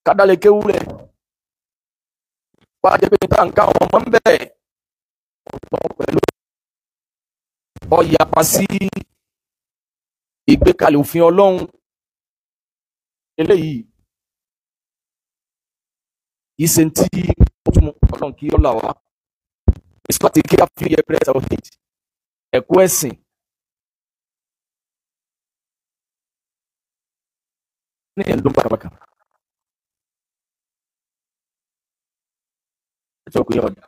kádàlẹ̀ kéwúlẹ̀ wá jẹ́ pé tá n ká àwọn ọmọ ń bẹ̀ ọ̀pọ̀ pẹ̀lú ọ̀yàpá sí ìgbékalẹ̀ òfin Ọlọ́run eléyìí yìí ṣe tí ó tún Ọlọ́run kí ó là wá ìsọ́tì kí á fi yẹ pẹ́rẹ́sì àwọn kejì ẹ̀kọ́ ẹ̀sìn ní ẹ̀dùn bàkàbàkà ẹ̀jọ̀ kò yẹ ọ̀dà.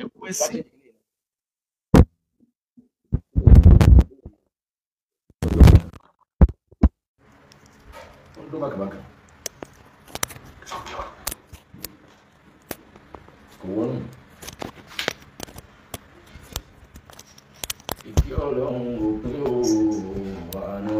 Ẹ̀kọ́ ẹ̀sìn bàkàbàkà kò wọ́n ìkí Ọlọ́run òpin òwò àánú.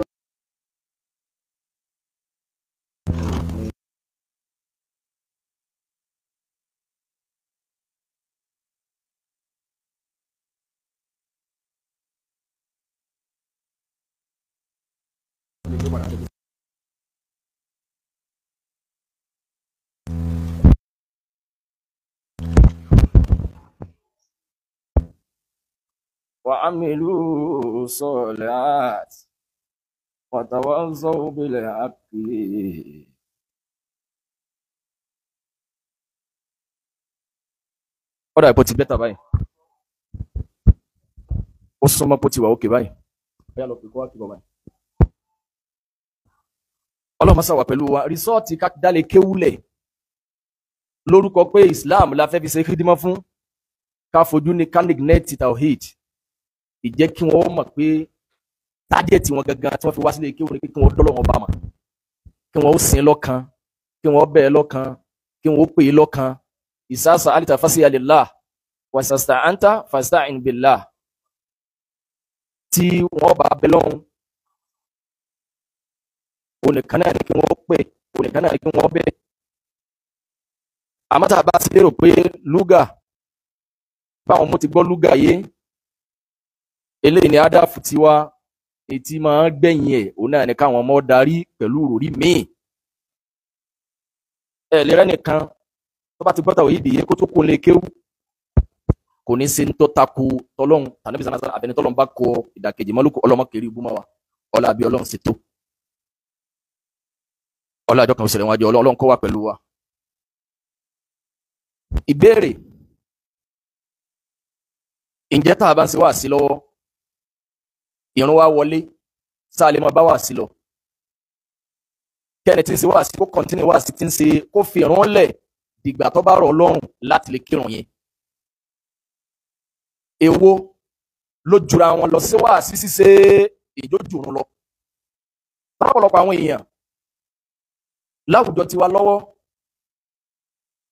وعملوا الصالحات وتواصوا بالحق. Ọ̀dà ìpò ti bẹ́tà báyìí ó súnmọ́ pó ti wà òkè báyìí bẹ́ẹ̀ lọ pé kó wá kí bọ̀ báyìí. Ọlọ́run ṣàwà pẹ̀lú wa rìsọ́ọ̀tì kádàlẹ̀ kéwúlẹ̀ lórúkọ pé Islam la fẹ́ fi ṣe kídímọ́ fún ká fojú ní kánìgínẹ́ẹ̀tì tawhid ìjẹ́ kí wọ́n mọ̀ pé tádíẹ̀tì wọn gangan tí wọ́n fi wá sílé kéwú ni pé kí wọ́n dọ́lọ́ wọn bá mọ̀ kí wọ́n ó sìn lọ́kan kí wọ́n bẹ̀ẹ́ lọ́kan kí wọ́n ó pè é lọ́kan ìsásà alita fásiyà lillah wàsàstà anta fasta'in billah tí wọ́n bá bẹ lọ́hùn onìkan náà ni kí wọ́n pè onìkan náà ni kí wọ́n bẹ̀. Àmọ́ tá a bá ti lérò pé lúgà báwọn mo ti gbọ́ lúgà yé eléyìí ni ádáfù tiwa ètí máa ń gbẹ̀yìn ẹ̀ òun náà ni káwọn ọmọ darí pẹ̀lú òròrí míì. Lérẹ́ nìkan tó bá ti gbọ́ta òyìn ìdíyẹ kó tó kó lè kéwú kò ní ṣe ń tó tako tọlọ́hun tàbí sanasa àbẹni tọlọ́hun bá kọ ìdàkejì mọ́lùkù ọlọ́mọ kiri ibú mọ́ wa ọlá àbí Ọlọ́run ṣètò ọlá àjọ kan ìṣẹ̀lẹ̀ wọn àjọ Ọlọ́run kó wà pẹ̀lú wa. Ìbéèrè: ǹjẹ́ tá a bá ń ṣe wá sí lọ́wọ́ ìrun wa wọlé sáà lè máa bá wá sí lọ kẹ́ni tí ń ṣe wá sí kó kọ́ntínú wá sí tí ń ṣe kó fi ìrun lẹ̀ dìgbà tó bá rọ̀ lọ́rùn láti lè kírun yẹn? Èwo ló jura wọn lọ sí wá sí ṣíṣe ìjójúrun lọ? Ọ̀pọ̀lọpọ̀ àwọn èèyàn láwùjọ tiwa lọ́wọ́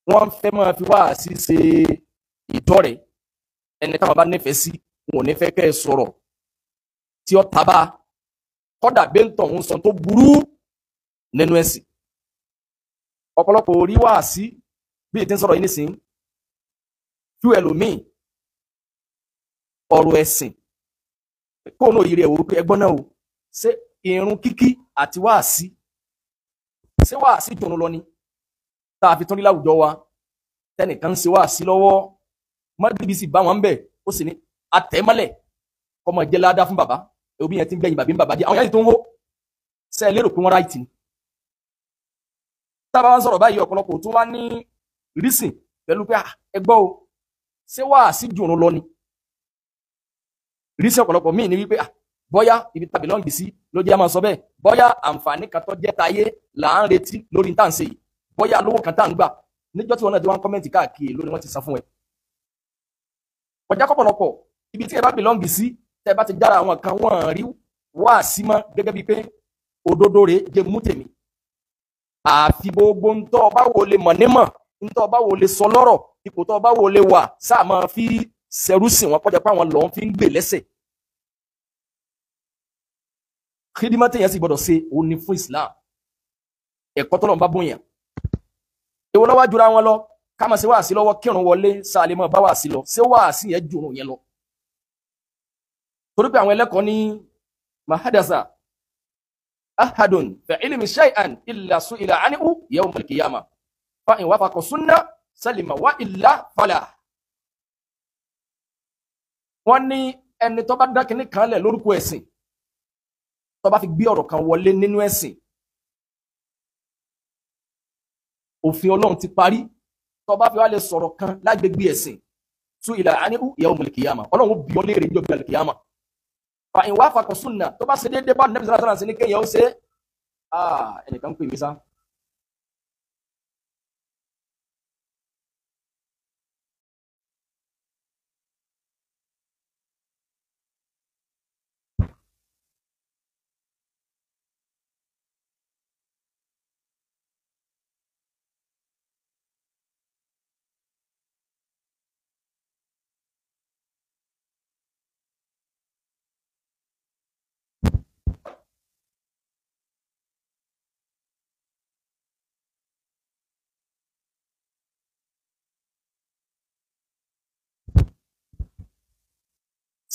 wọ́n fẹ́ máa fi wá sí ṣe ìdọ́rẹ̀ ẹni táwọn bá nífẹ̀ẹ́ sí wọn ò ní fẹ́ kẹ́ ẹ sọ̀rọ̀ tí ó tábà kọ́dà bẹ́ńtọ̀ ń sọ tó burú nínú ẹ̀sìn. Ọ̀pọ̀lọpọ̀ orí wá sí bí ètí ń sọ̀rọ̀ yìí nísìnyí fún ẹlòmíì ọ̀rọ̀ ẹ̀sìn kóònù òyìnbó ẹ̀wò pé ẹgbọ́n náà o ṣé irun kíkí àti wáàsí ṣé wáàsí jòrò lọ ni tá a fi tún rí láwùjọ wa tẹnìkan ń ṣe wáàsí lọ́wọ́ mọ́dìbí sì bá wọn ń bẹ̀ ó sì ní àtẹ̀mọ́lẹ̀ kọ́mọ jẹ́ ládá fún bàbá òbí yẹn ti ń gbẹ̀yìn bàbí ń bàbá jẹ́ àwọn yẹn tó ń hó ṣe é lérò pé wọ́n ráìtì ni. tá a bá ń sọ̀rọ̀ báyìí ọ̀pọ̀lọpọ̀ tó wá ní rísìn pẹ̀lú pé ẹgbọ́ o ṣé wáàsí jòrò lọ ni. Rísìn ọ̀pọ̀lọpọ̀ míì ní wípé bọ́yá ibi tàbí lọ́ǹgì sí ló jẹ́ máa sọ bẹ́ẹ̀ bọ́yá àǹfààní kan tó jẹ́ tayé là ń retí lórí tá à ń ṣe yìí bọ́yá lówó kan tá à ń gbà níjọ́ tí wọn náà ti wá ń kọ́mẹ́ǹtì káàkiri lórí wọn ti san fún ẹ. Ọjà kọ́pọ̀lọpọ̀ ibi tí ẹ bá bìlọ́ǹgì sí tẹ bá ti jára àwọn kan wọ́n rí wá sí mọ́ gẹ́gẹ́ bíi pé òdodo rẹ̀ jẹ́ mú tèmi. Àfi gbogbo ntọ́ ọba wo lè mọ̀ nímọ̀ ntọ́ ọba wo lè sọ lọ́rọ̀ ipò tọ́ ọba wo lè wà sáà máa fi ṣẹrú sìn wọn kọjá pé àwọn lọ́n fi ń gbè lẹ́sẹ̀. Kídímọ́ téèyàn sì gbọ́dọ̀ ṣe òun ni fún Islam ẹ̀kọ́ tọ́lọ́run bá bóyá èwo ló wá jura wọn lọ ká máa ṣe wáàsí lọ́wọ́ kírun wọlé sáà lè máa bá wáàsí lọ ṣé wáàsí yẹn jùrùn yẹn lọ torí pé àwọn ẹlẹ́kọ̀ọ́ ní mahadasa ahadun fi ilmi shay'an illa su'ila anhu yawm al-qiyamah fa in wafaqa sunnah salima wa illa fala. wọ́n ní ẹni tó bá dá kinní kan lẹ̀ lórúkọ ẹ̀sìn tó bá fi gbé ọ̀rọ̀ kan wọlé nínú ẹ̀sìn òfin Ọlọ́run ti parí tó bá fi wá lè sọ̀rọ̀ kan lágbègbè ẹ̀sìn su'ila anhu yawm al-qiyamah Ọlọ́run bí ọ léèrè níjọ́ bí al-qiyamah fa in wafaqa sunnah tó bá ṣe déédéé bá Nabi sallallahu alaihi wasallam ní kéèyàn ó ṣe ẹnìkan pè mí sá.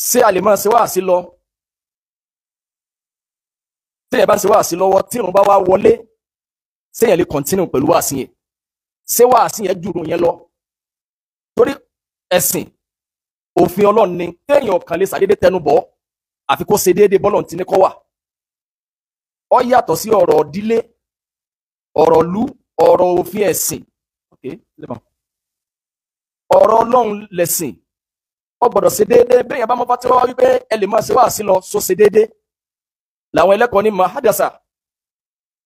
ṣé a lè máa ṣe wáàsí lọ téèyàn bá ṣe wáàsí lọ́wọ́ tírun bá wá wọlé séèyàn lè continue pẹ̀lú wáàsí yẹn ṣé wáàsí yẹn jùrù yẹn lọ torí ẹ̀sìn òfin Ọlọ́run ni téèyàn kan lè ṣàdédé tẹnu bọ̀ àfi kó ṣe déédéé bọ́lọ̀ tí ní kọ́ wà ó yàtọ̀ sí ọ̀rọ̀ ìdílé ọ̀rọ̀ ìlú ọ̀rọ̀ òfin ẹ̀sìn ọ̀rọ̀ Ọlọ́run lẹ̀sìn ó gbọ́dọ̀ ṣe déédéé bẹ́ẹ̀ yẹn bá mọ́ fà tí wọ́n wípé ẹ lè máa ṣe wáàsí lọ so ṣe déédéé làwọn ẹlẹ́kọ̀ọ́ ní mahadasa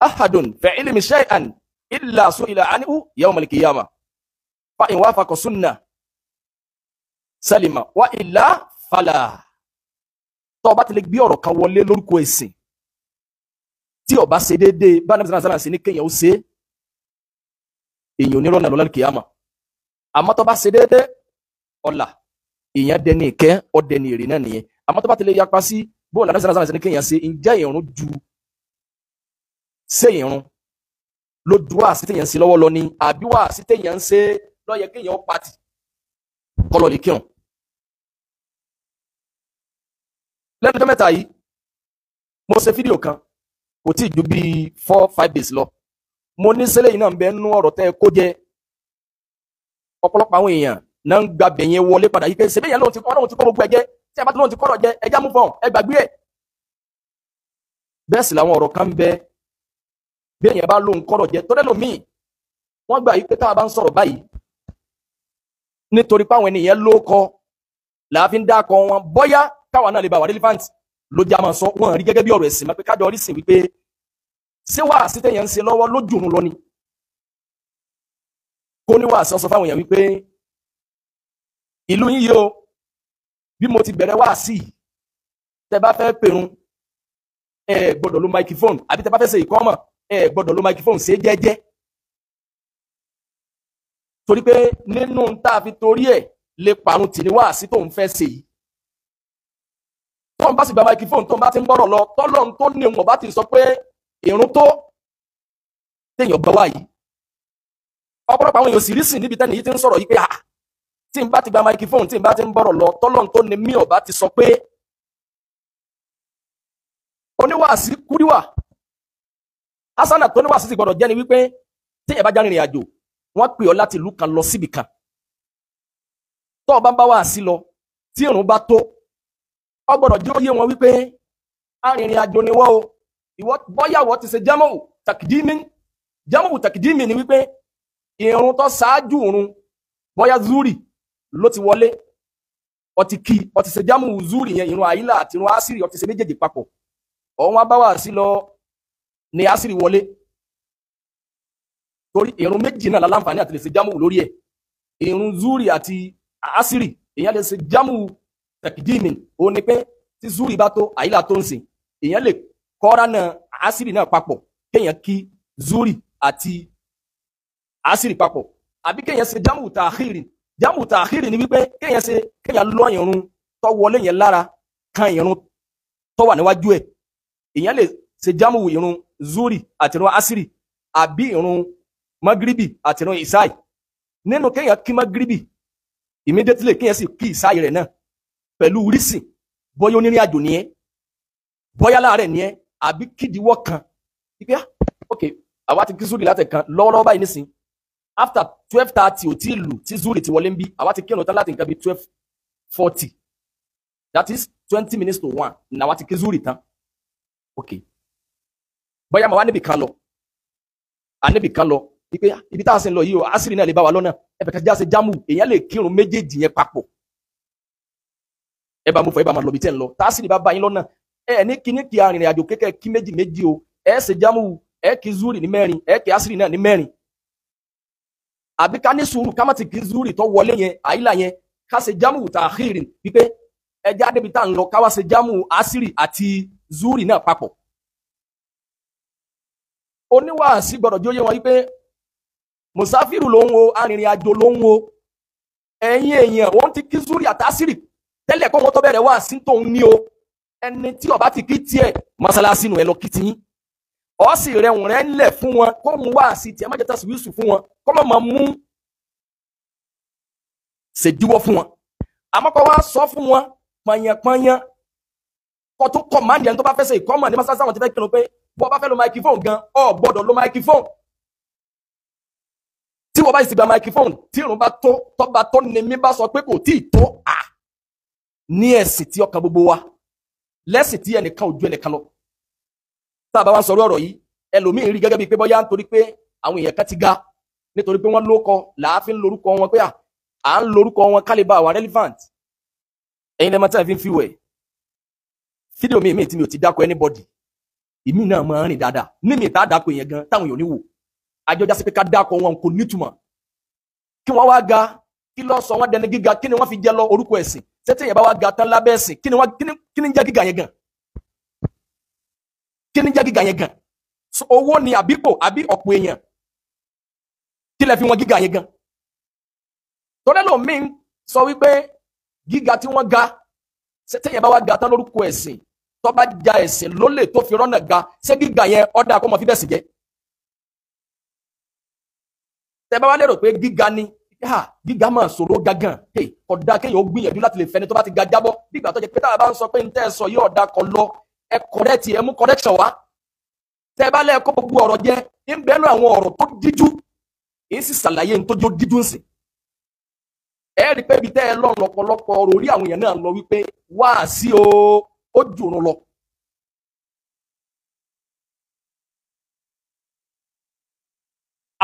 ahadun fi ilmi shay'an illa su'ila anhu yawm al-qiyamah fa in wafaqa sunnah salima wa illa fala. tó bá ti lè gbé ọ̀rọ̀ kan wọlé lórúkọ ẹ̀sìn tí ó bá ṣe déédéé bá Nabi sallallahu alaihi wasallam ní kéèyàn ó ṣe èèyàn onírọ̀nà lọ́la al-qiyamah àmọ́ tó bá ṣe déédéé ọ̀la èèyàn dẹni ìkẹ́ ọ̀dẹni èrè náà nìyẹn àmọ́ tó bá ti lè yapa sí bóòlù Ànábì sallallahu alaihi wasallam ní kéèyàn ṣe ǹjẹ́ ìrun ju ṣé ìrun ló ju wáàsí téèyàn ń ṣe lọ́wọ́ lọ ni àbí wáàsí téèyàn ń ṣe ló yẹ kéèyàn ó pàtì kọlọ̀ lè kírun. lẹ́nu ọjọ́ mẹ́ta yìí mo ṣe fídíò kan kò tí ì ju bíi 4-5 days lọ mo ní ṣẹlẹ̀ yìí náà ń bẹ nínú ọ̀rọ̀ tẹ́ kó jẹ ọ̀pọ̀lọpọ̀ àwọn èèyàn náà ń gba bẹ̀yẹn wọlé padà yìí pé ṣe bẹ́yẹn lóhun ti kọ́ gbogbo ẹ̀jẹ̀ tí a bá tó lóhun ti kọ́rọ̀ jẹ ẹja mú fọ́n ẹ gbàgbé ẹ̀. bẹ́ẹ̀ sì làwọn ọ̀rọ̀ kan ń bẹ bí èèyàn bá lóhun kọ́rọ̀ jẹ tó lẹ́nu míì wọ́n gbà yìí pé táwa bá ń sọ̀rọ̀ báyìí nítorí páwọn ènìyàn ló kọ làáfin dákọ wọn bóyá káwa náà lè bá wà relevant ló jẹ́ àmọ́ sọ wọn rí gẹ́gẹ́ bí ọ̀rọ̀ ẹ̀sìn máa pé kájọ rí sìn wípé ṣé wàásí téèyàn ń ṣe lọ́wọ́ lójúrun lọ ni kó ní wàásí sọ fáwọn èèyàn wípé ìlú yín yìí o bí mo ti bẹ̀rẹ̀ wáàsí tẹ́ bá fẹ́ pèrun ẹ gbọ́dọ̀ lo microphone àbí tẹ́ bá fẹ́ ṣe ìkọ́mọ̀ ẹ gbọ́dọ̀ lo microphone ṣe jẹ́jẹ́ torí pé nínú tá a fi torí ẹ̀ lè parun tì ní wáàsí tó ń fẹ́ ṣe yìí tó ń bá sì gba microphone tó ń bá ti ń bọ̀rọ̀ lọ tọ́lọ́run tó ní òun ọ̀bá ti sọ pé ìrun tó téèyàn gbọ́ wá yìí ọ̀pọ̀lọpọ̀ àwọn èèyàn sì rí sìn níbi tẹ́ni yìí ti ń sọ̀rọ̀ yìí pé tí n bá ti gba microphone tí n bá ti ń bọ̀rọ̀ lọ tọ́lọ́run tó ní mí ọ̀bá ti sọ pé oníwàásí kúríwà asana tó níwàásí ti gbọ́dọ̀ jẹ́ ni wípé tí ẹ bá já rìnrìn àjò wọ́n pè ọ́ láti ìlú kan lọ síbì kan tó o bá ń bá wàásí lọ tí ìrun bá tó ọ gbọ́dọ̀ jẹ́ ó yé wọn wípé arìnrìn àjò ni wọ́n o ìwọ bọ́yàwó ti ṣe jámọ̀wò tàkìdímì ni wípé ìrun tó ṣáájú ìrun bọ́yá zúrì ló ti wọlé ó ti ṣe jámọ̀wò zúrì yẹn ìrun àyílà àti ìrun àṣírí ó ti ṣe méjèèjì papọ̀ ọ̀hún abáwá sí lọ ní àṣírí wọlé torí ìrun méjì náà láǹfààní àti lè ṣe jámọ̀wò lórí ẹ̀ ìrun zúrì àti àṣírí èèyàn lè ṣe jámọ̀wò tàkìdímì ó ní pé tí zúrì bá tó àyílà tó ń sìn èèyàn lè kọ́ra náà àṣírí náà papọ̀ kéèyàn kí zúrì àti àṣírí papọ̀ àbí kéèyàn ṣe jámù tààkhírì ni wípé kéèyàn lọ ìrun tó wọlé yẹn lára kan ìrun tó wà níwájú ẹ̀ èèyàn lè ṣe jámù ìrun zúrì àti ìrun àṣírí àbí ìrun magribi àti ìrun ìsáì nínú kéèyàn kí magribi immediately kéèyàn sì kí ìsáì rẹ̀ náà pẹ̀lú rísìn bóyá onírìn àjò nìyẹn bóyá láàárẹ̀ nìyẹn àbí kídìwọ́ kan ìpé ok àwa ti kí zúrì láti kan lọ́wọ́lọ́wọ́ báyìí nísìn after 12:30 ò tí lù tí zúrì ti wọlé ń bí àwa ti kírun tán láti nǹkan bí 12:40 that is 20 minutes to 1 ní àwa ti kí zúrì tán ok bóyá màá wá níbi kan lọ níbi kan lọ ìpé ibi tá a sì ń lọ yìí o àṣírí náà lè bá wa lọ́nà ẹ̀bẹ̀ kan jáse jámù èèyàn lè kírun méjèèjì yẹn papọ̀ ẹ bá mú fọ ẹ bá máa lọ bí tẹ́ ń lọ tásìrì bá bá yín lọ́nà ẹ ní kíní kí arìnrìn àjò kékeré kí méjì méjì o ẹ ṣe jámù ẹ kí zúrì ní mẹ́rin ẹ kí àṣírí náà ní mẹ́rin àbí ká ní sùúrù ká má ti kí zúrì tó wọlé yẹn àyílà yẹn ká ṣe jámù tàkhírì wípé ẹ já débi tá ń lọ ká wá ṣe jámù àṣírí àti zúrì náà papọ̀ oníwàásí gbọ́dọ̀ jóyè wọn wípé mùsáfírù ló ń wo arìnrìn àjò ló ń wo ẹ̀yin èèyàn wọ́n ti kí zúrì àtàṣírí tẹ́lẹ̀ kó wọ́n tó bẹ̀rẹ̀ wá sí tóun ní o ẹni tí ó bá ti kí tiẹ̀ mọ́sálásí nù ẹ lọ kí tiyín ó sì rẹ̀hùn rẹ̀ ńlẹ̀ fún wọn kó mú wá sí tiẹ̀ má jẹ́ tàṣíwìsù fún wọn kó má máa mú ṣèdíwọ́ fún wọn àmọ́ kó wá sọ fún wọn pọ̀nyẹ̀pọ̀nyẹ̀ kó tó kọ̀ máa ń yẹn tó bá fẹ́ ṣe ìkọ́mọ̀ ní mọ́sálásí àwọn ti fẹ́ kírun pé bọ́ bá fẹ́ lo microphone gan ọ gbọ́dọ̀ lo microphone tí wọ́n bá sì gba microphone tí ìrun bá tó tọ́ba tó ní mi bá sọ pé kò tí ì tó à ní ẹ̀sìn tí ọkàn gbogbo wa lẹ́sìn tí ẹnìkan ò ju ẹnìkan lọ tá a bá wá ń sọ̀rọ̀ ọ̀rọ̀ yìí ẹlòmíín rí gẹ́gẹ́ bíi pé bọ́yá nítorí pé àwọn èèyàn kan ti ga nítorí pé wọ́n lóko làáfin lórúkọ wọn pé à ń lórúkọ wọn kálíbà wà relevant ẹ̀yin lẹ́mọ̀ tí wọ́n fi ń fi wẹ̀ fídíò mi tí mi ò ti dákọ̀ anybody ìmí náà máa ń rìn dáadáa níbi ìta dákọ̀ èèyàn gan táwọn èèyàn ní wò àjọjá sí pé ká dákọ̀ wọn kò nítumọ̀ kí wọ́n wá ga kí ló sọ wọ́n dẹni gíga kí ni wọ́n fi jẹ́ lọ orúkọ ẹ̀sìn sẹ́tẹ̀ yẹn bá wá ga tán lábẹ́ ẹ̀sìn kí ni jẹ́ gíga yẹn gan kí ni jẹ́ gíga yẹn gan owó ni àbípò àbí ọ̀pọ̀ èèyàn kí lẹ fi wọn gíga yẹn gan tọ́lẹ́ lò mí sọ wípé gíga tí wọ́n ga sẹ́tẹ̀ yẹn bá wá ga tán lórúkọ ẹ̀sìn tó bá ja ẹ̀sìn lólè tó fi rọ́nà ga ṣé gíga yẹn ọ̀dà kó mọ fi bẹ́ẹ̀ sì jẹ́ tẹ bá wá lérò pé gíga ni gíga máa sọ̀rọ̀ gángan ọ̀dà kéèyàn ó gbìyànjú láti lè fẹ́ni tó bá ti ga jábọ́ nígbà tó jẹ́ pé táwa bá ń sọ pé ń tẹ́ ẹ sọ yóò ọ̀dà kọ lọ ẹ kọ̀rẹ́tì ẹ mú correction wá tẹ bá lẹ́ẹ̀kọ́ gbogbo ọ̀rọ̀ jẹ́ ń bẹ́ẹ̀ lọ àwọn ọ̀rọ̀ tó díjú èyí sì ṣàlàyé ní tó jó díjú ńsìn ẹ rí pé ibi tẹ́ ẹ lọ lọ́pọ̀lọpọ̀ ọ̀rọ̀ orí àwọn èèyàn náà lọ wípé wá sí o ó jùrún lọ.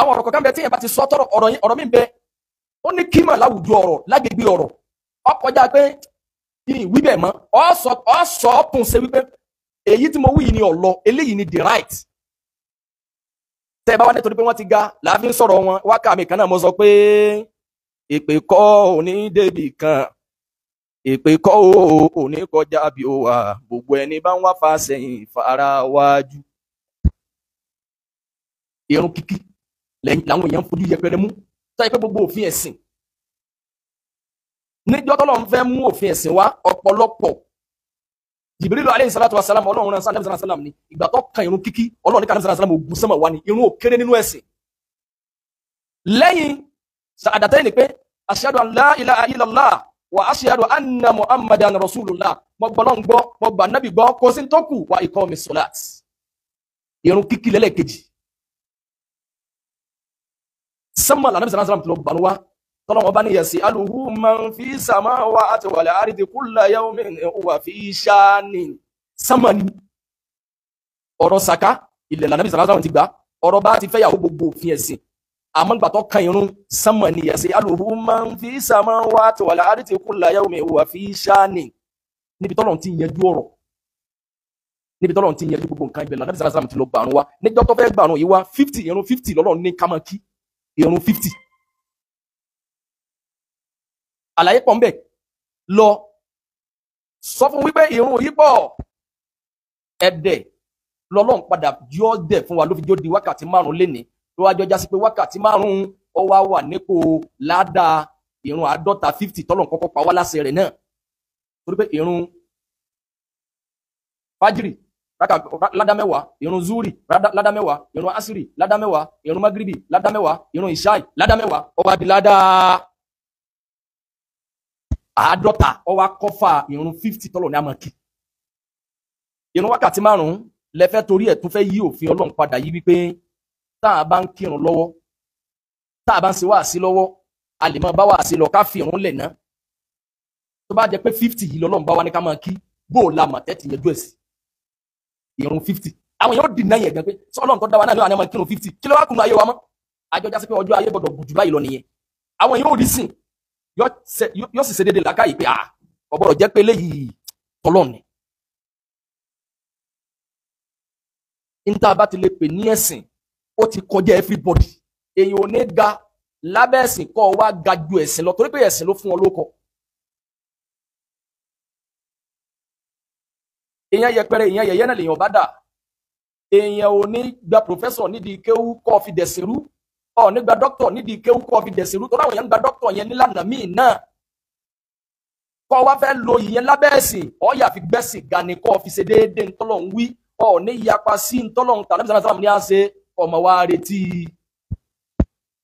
àwọn ọ̀rọ̀ kọ̀ọ̀kan bẹ tí yẹn bá ti sọ tọrọ ọ̀rọ̀ mi bẹ ó ní kímọ̀ láwùjọ ọ̀rọ̀ lágbègbè ọ̀rọ̀ ọkọjá pé ìwí bẹ̀ mọ́ ọ sọ ọ̀pùn ṣe wípé èyí tí mo wí yìí ni ọ̀lọ́ eléyìí ni the right. tẹ́ ẹ bá wá nítorí pé wọ́n ti ga láàfin sọ̀rọ̀ wọn wákà mi kan náà mo sọ pé èpè kọ́ òní débì kan èpè kọ́ òní kọjá bí ó wà gbogbo ẹni bá ń wá fa sẹ́yìn fara wájú. irun kíkí làwọn èèyàn ń fojú yẹpẹrẹ mú táyé pé gbogbo òfin ẹ̀sìn níjọ́ tọ́lọ́ ń fẹ́ mú òfin ẹ̀sìn wá ọ̀pọ̀lọpọ̀ Jibrilu alayhi salatu wa salam ọlọ́run náà sálẹ̀ sálàm ní ìgbà tó kan irun kíkí ọlọ́run ní kan sálàm ogun sẹ́mọ̀ wá ní irun òkèrè nínú ẹ̀sìn lẹ́yìn sàádàtẹ́ ni pé ashhadu an la ilaha illallah wa ashhadu anna muhammadan rasulullah mo gbọ́ náà gbọ́ mo gbà nábì gbọ́ kò sí tó kù wa iqamis salat irun kíkí lẹ́lẹ́kejì sẹ́mọ̀ lànà sálàm tó lọ gbà wá tọ́lọ́wọ́ bá ní yas'aluhu man fi samawati wal ardi kulla yawmin huwa fi sha'nin sánmà ní ọ̀rọ̀ sàká ilẹ̀ lànà sálàm ti gbà ọ̀rọ̀ bá ti fẹ́yàwó gbogbo òfin ẹ̀sìn àmọ́ gbà tó kan irun sánmà ní yas'aluhu man fi samawati wal ardi kulla yawmin huwa fi sha'nin níbi tọ́lọ́run ti yanjú ọ̀rọ̀ níbi tọ́lọ́run ti yanjú gbogbo nǹkan ibẹ̀ lànà sálàm ti lọ gbàrún wa níjọ́ tó fẹ́ gbàrún yìí wá 50 irun 50 lọ́lọ́run ní kámọ́kí irun 50 àlàyé pọ̀ ń bẹ̀ lọ sọ fún wípé ìrun yìí pọ̀ ẹ̀dẹ̀ lọ́lọ́run padà yọ dẹ̀ fún wa ló fi jó di wákàtí 5 lénìí ló wájọ́ já sí pé wákàtí 5 ó wá wà nípò ládàá ìrun 50 tọ́lọ́run kọ́kọ́ pa wá láṣẹ rẹ̀ náà torí pé ìrun fájìrì ládá mẹ́wàá, ìrun zuri ládá mẹ́wàá, ìrun asiri ládá mẹ́wàá, ìrun magribi ládá mẹ́wàá, ìrun ìṣáì ládá mẹ́wàá, ó wá di ládá àádọ́ta, ó wá kọ́fà ìrun 50 tọ́lọ̀ ní àmọ́ kí. Ìrun wákàtí 5 lẹ́fẹ́ torí ẹ̀ tún fẹ́ yí òfin Ọlọ́run padà yí wípé tá a bá ń kírun lọ́wọ́, tá a bá ń ṣe wáàsí lọ́wọ́, a lè máa bá wáàsí lọ ká fi ìrun lẹ̀ ná. Tó bá jẹ́ pé 50 yìí lọ́lọ́run bá wá ní ká máa kí, bó la mọ̀ tẹ́tì yẹn dúẹ̀ sí ìrun 50. Àwọn yóò dì náà yẹn gan pé Ọlọ́run tó dá wa náà ló wà ní ọmọ kírun 50, kí ló wá kùnú ayé wa mọ́? Àjọjá sí pé ọjọ́ ayé gbọ́dọ̀ gùn jù báyìí lọ nìyẹn. Àwọn yóò rí sìn, yóò sì ṣe déédéé làákàyè pé ọ̀bọ̀rọ̀ jẹ́ pé eléyìí tọ́lọ́run ni. Níta bá ti lè pè ní ẹ̀sìn, ó ti kọjá everybody. Èyàn ò ní ga lábẹ́ ẹ̀sìn kọ́ wá ga ju ẹ̀sìn lọ torí pé ẹ̀sìn ló fún ọ lóko. Èyàn yẹpẹrẹ, èyàn yẹyẹ náà lèyàn bá dà. Èyàn ò ní gba professor nídìí kéwú kọ́ fi dẹ̀sìn rú, ọ̀ ní gba doctor nídìí kéwú kọ́ fi dẹ̀sìn rú, torí àwọn èèyàn ń gba doctor yẹn nílànà míì náà. Kọ́ wá fẹ́ lo ìyẹn lábẹ́ ẹ̀sìn, ọ̀yà fi gbẹ́sìn ga ni kọ́ fi ṣe déédéé ntọ́lọ́hún wí, ọ̀ ní yapa sí ntọ́lọ́hún tàbí sàlámù ní à ń ṣe ọmọ wa retí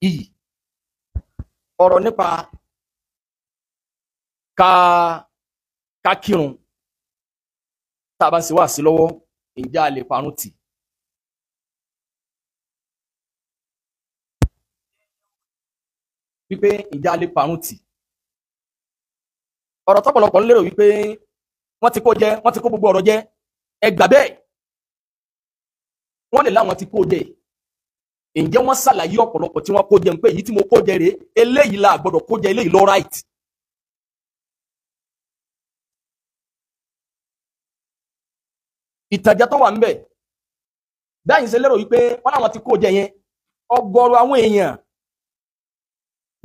iyì. Ọ̀rọ̀ nípa ká kírun tá a bá ń ṣe wáàsí lọ́wọ́, ǹjẹ́ a lè parun tì? Wípé ǹjẹ́ a lè parun tì? Ọ̀rọ̀ tọ́pọ̀lọpọ̀ ń lérò wípé wọ́n ti kó jẹ, wọ́n ti kó gbogbo ọ̀rọ̀ jẹ, ẹ gbà bẹ́ẹ̀. Wọ́n lè láwọn ti kó jẹ. Ǹjẹ́ wọ́n ṣàlàyé ọ̀pọ̀lọpọ̀ tí wọ́n kó jẹ pé èyí tí mo kó jẹ rèé, eléyìí la gbọ́dọ̀ kó jẹ, eléyìí ló right. Ìtàjẹ tó wà ńbẹ̀ báyìí ṣe lérò wípé wọ́n láwọn ti kó jẹ yẹn, ọ̀gọ̀rọ̀ àwọn èèyàn